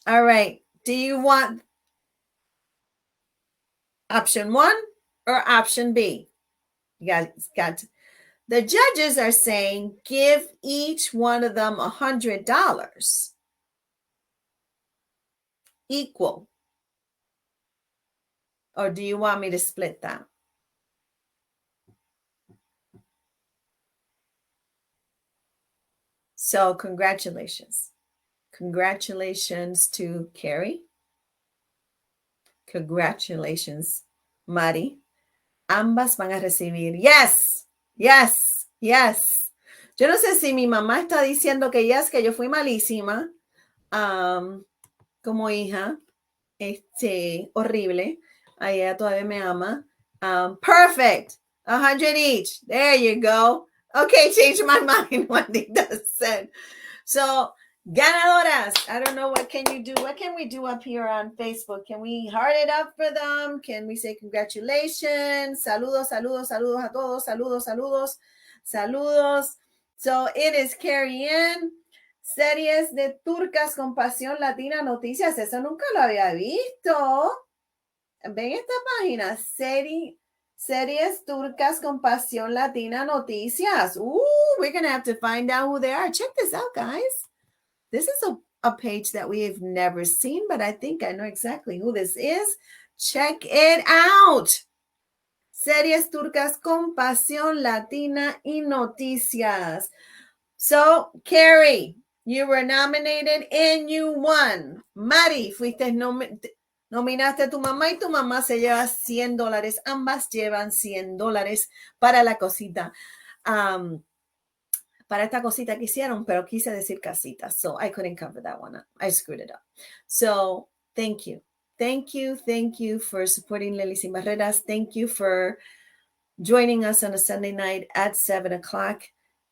All right. Do you want option 1 or option B? You guys got to, the judges are saying give each one of them $100 equal. Or do you want me to split that? So congratulations. Congratulations to Carrie. Congratulations, Mari. Ambas van a recibir. Yes, yes, yes. Yo no sé si mi mamá está diciendo que yes, que yo fui malísima como hija. Horrible. Ella todavía me ama. Perfect. 100 each. There you go. Okay, change my mind. Juanita said. So, ganadoras. I don't know, what can you do? What can we do up here on Facebook? Can we heart it up for them? Can we say congratulations? Saludos, saludos, saludos a todos. Saludos, saludos, saludos. So, it is Carrie Ann. Series de turcas con pasión latina noticias. Eso nunca lo había visto. Ven esta página. Series turcas con pasión latina noticias. Ooh, we're going to have to find out who they are. Check this out, guys. This is a page that we have never seen, but I think I know exactly who this is. Check it out. Series turcas con pasión latina y noticias. So, Carrie, you were nominated and you won. Mari, fuiste nominaste a tu mamá y tu mamá se lleva $100. Ambas llevan $100 para la cosita. para esta cosita que hicieron, pero quise decir casita. So I couldn't cover that one up. I screwed it up. So thank you. Thank you for supporting Lily Sin Barreras. Thank you for joining us on a Sunday night at 7 o'clock.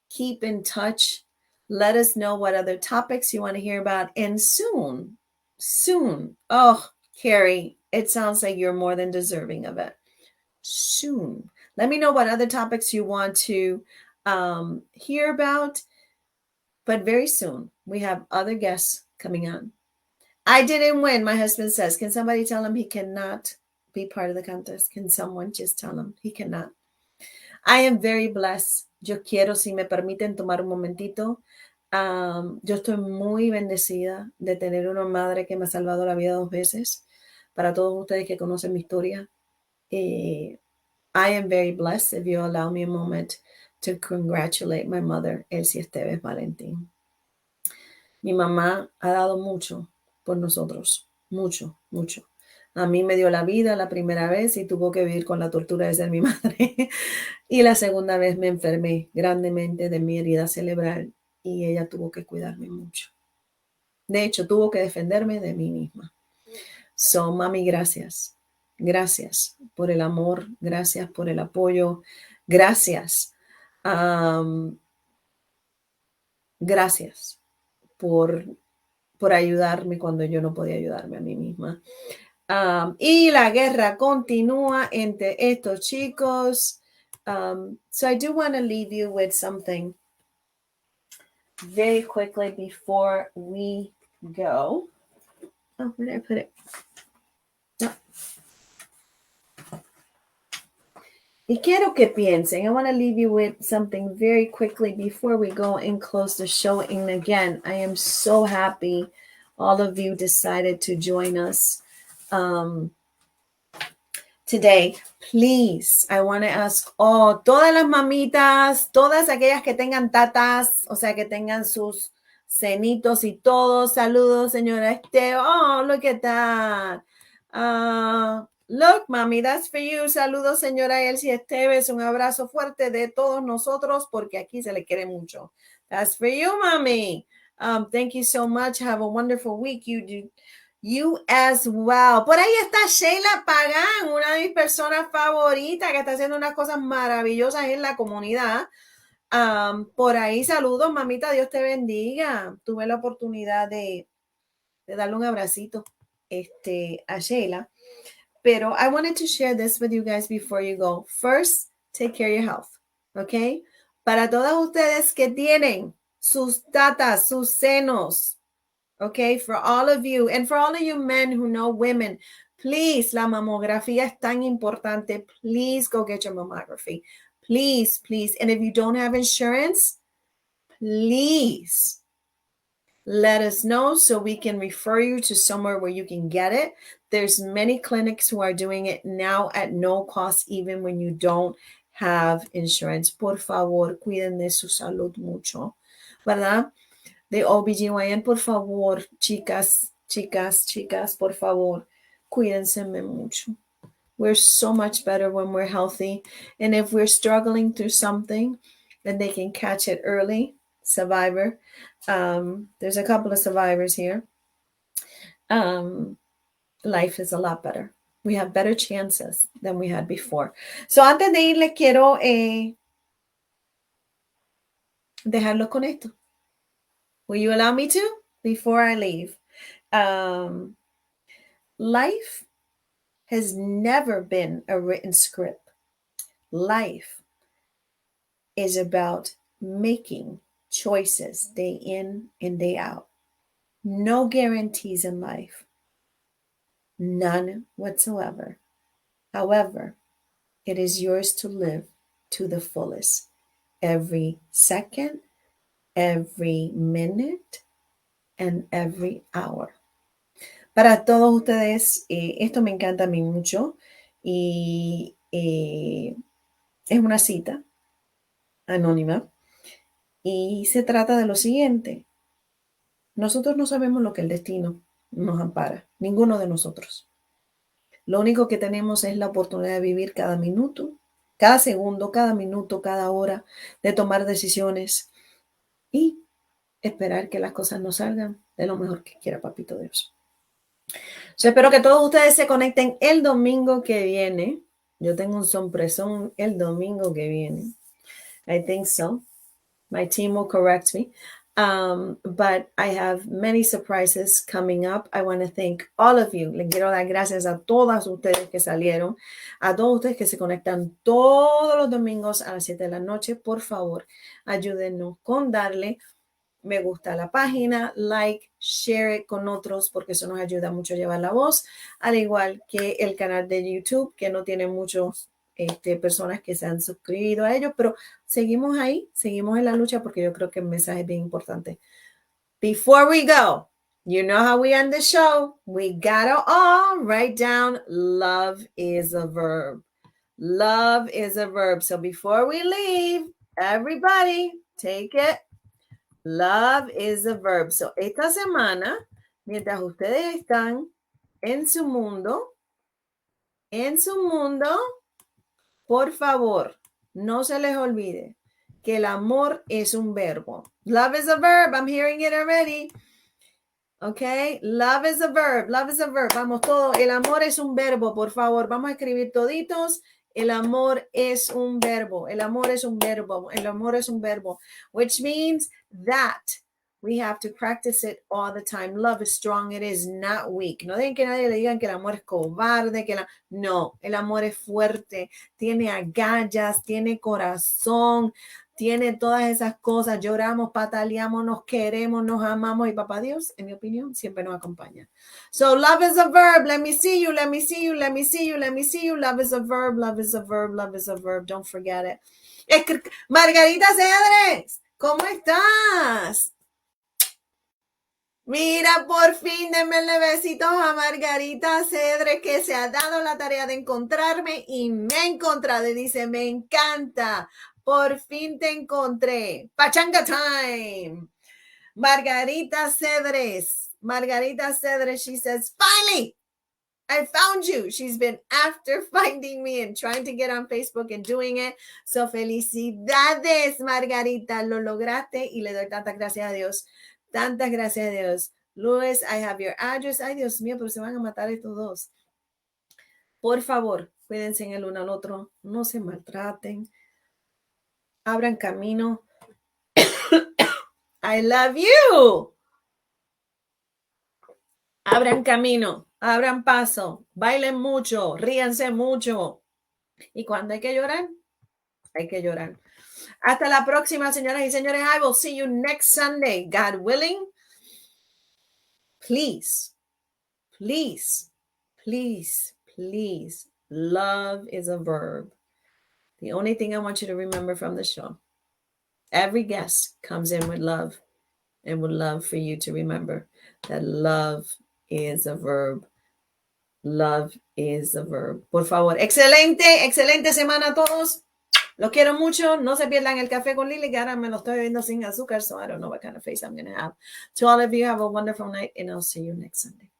Keep in touch. Let us know what other topics you want to hear about. And soon, oh, Carrie, it sounds like you're more than deserving of it. Soon. Let me know what other topics you want to hear about. But very soon, we have other guests coming on. I didn't win, my husband says. Can somebody tell him he cannot be part of the contest? Can someone just tell him he cannot? I am very blessed. Yo quiero, si me permiten, tomar un momentito. Yo estoy muy bendecida de tener una madre que me ha salvado la vida 2 veces. Para todos ustedes que conocen mi historia, I am very blessed if you allow me a moment to congratulate my mother, Elsie Esteves Valentín. Mi mamá ha dado mucho por nosotros, mucho, mucho. A mí me dio la vida la primera vez y tuvo que vivir con la tortura de ser mi madre. Y la segunda vez me enfermé grandemente de mi herida cerebral y ella tuvo que cuidarme mucho. De hecho, tuvo que defenderme de mí misma. So, mami, gracias. Gracias por el amor, gracias por el apoyo, gracias. Gracias por ayudarme cuando yo no podía ayudarme a mí misma. Y la guerra continúa entre estos chicos. So I do want to leave you with something very quickly before we go. Oh, where did I put it? No. Y quiero que piensen. I want to leave you with something very quickly before we go and close the show. And again, I am so happy all of you decided to join us today. Please, I want to ask todas las mamitas, todas aquellas que tengan tatas, o sea, que tengan sus cenitos y todo. Saludos, señora Esteo. Oh, look at that. Look, mami, that's for you. Saludos, señora Elsie Esteves. Un abrazo fuerte de todos nosotros porque aquí se le quiere mucho. That's for you, mami. Thank you so much. Have a wonderful week. You as well. Por ahí está Sheila Pagán, una de mis personas favoritas que está haciendo unas cosas maravillosas en la comunidad. Por ahí, saludos, mamita, Dios te bendiga. Tuve la oportunidad de darle un abracito a Sheila. Pero I wanted to share this with you guys before you go. First, take care of your health, ¿ok? Para todas ustedes que tienen sus tatas, sus senos, okay, for all of you and for all of you men who know women, please, la mamografía es tan importante. Please go get your mammography. Please, please. And if you don't have insurance, please let us know so we can refer you to somewhere where you can get it. There's many clinics who are doing it now at no cost, even when you don't have insurance. Por favor, cuiden de su salud mucho, ¿verdad? De OBGYN, por favor, chicas, por favor, cuídense mucho. We're so much better when we're healthy. And if we're struggling through something, then they can catch it early. Survivor. There's a couple of survivors here. Life is a lot better. We have better chances than we had before. So antes de irle, quiero dejarlo con esto. Will you allow me to? Before I leave. Life has never been a written script. Life is about making choices day in and day out. No guarantees in life. None whatsoever. However, it is yours to live to the fullest. Every second, every minute, and every hour. Para todos ustedes, esto me encanta a mí mucho y es una cita anónima y se trata de lo siguiente. Nosotros no sabemos lo que el destino nos ampara, ninguno de nosotros. Lo único que tenemos es la oportunidad de vivir cada minuto, cada segundo, cada minuto, cada hora, de tomar decisiones y esperar que las cosas nos salgan de lo mejor que quiera Papito Dios. Yo espero que todos ustedes se conecten el domingo que viene. Yo tengo un sorpresón el domingo que viene. I think so. My team will correct me. But I have many surprises coming up. I want to thank all of you. Le quiero dar gracias a todas ustedes que salieron, a todos ustedes que se conectan todos los domingos a las 7 de la noche. Por favor, ayúdennos con darle me gusta a la página, like, share it con otros porque eso nos ayuda mucho a llevar la voz, al igual que el canal de YouTube que no tiene muchos personas que se han suscrito a ellos, pero seguimos ahí, seguimos en la lucha porque yo creo que el mensaje es bien importante. Before we go, you know how we end the show. We gotta all write down love is a verb. Love is a verb. So before we leave, everybody take it. Love is a verb. So esta semana, mientras ustedes están en su mundo, por favor, no se les olvide que el amor es un verbo. Love is a verb. I'm hearing it already. Okay, love is a verb. Love is a verb. Vamos todos. El amor es un verbo, por favor. Vamos a escribir toditos. El amor es un verbo. El amor es un verbo. El amor es un verbo. Which means that we have to practice it all the time. Love is strong. It is not weak. No dejen que nadie le digan que el amor es cobarde. No, el amor es fuerte. Tiene agallas, tiene corazón, tiene todas esas cosas. Lloramos, pataleamos, nos queremos, nos amamos y papá Dios, en mi opinión, siempre nos acompaña. So love is a verb. Let me see you. Let me see you. Let me see you. Let me see you. Love is a verb. Love is a verb. Love is a verb. Don't forget it. Margarita Cedres, ¿cómo estás? Mira, por fin, denme besitos a Margarita Cedres, que se ha dado la tarea de encontrarme y me ha encontrado. Y dice, me encanta. Por fin te encontré. Pachanga time. Margarita Cedres, she says, finally, I found you. She's been after finding me and trying to get on Facebook and doing it. So felicidades, Margarita. Lo lograste y le doy tantas gracias a Dios. Tantas gracias a Dios. Luis, I have your address. Ay, Dios mío, pero se van a matar estos dos. Por favor, cuídense el uno al otro. No se maltraten. Abran camino. I love you. Abran camino, abran paso, bailen mucho, ríanse mucho. Y cuando hay que llorar, hay que llorar. Hasta la próxima, señoras y señores. I will see you next Sunday, God willing. Please, please, please, please. Love is a verb. The only thing I want you to remember from the show, every guest comes in with love and would love for you to remember that love is a verb. Love is a verb. Por favor, excelente semana a todos. Los quiero mucho. No se pierdan el café con Lily, que ahora me lo estoy bebiendo sin azúcar, so I don't know what kind of face I'm going to have. To all of you, have a wonderful night, and I'll see you next Sunday.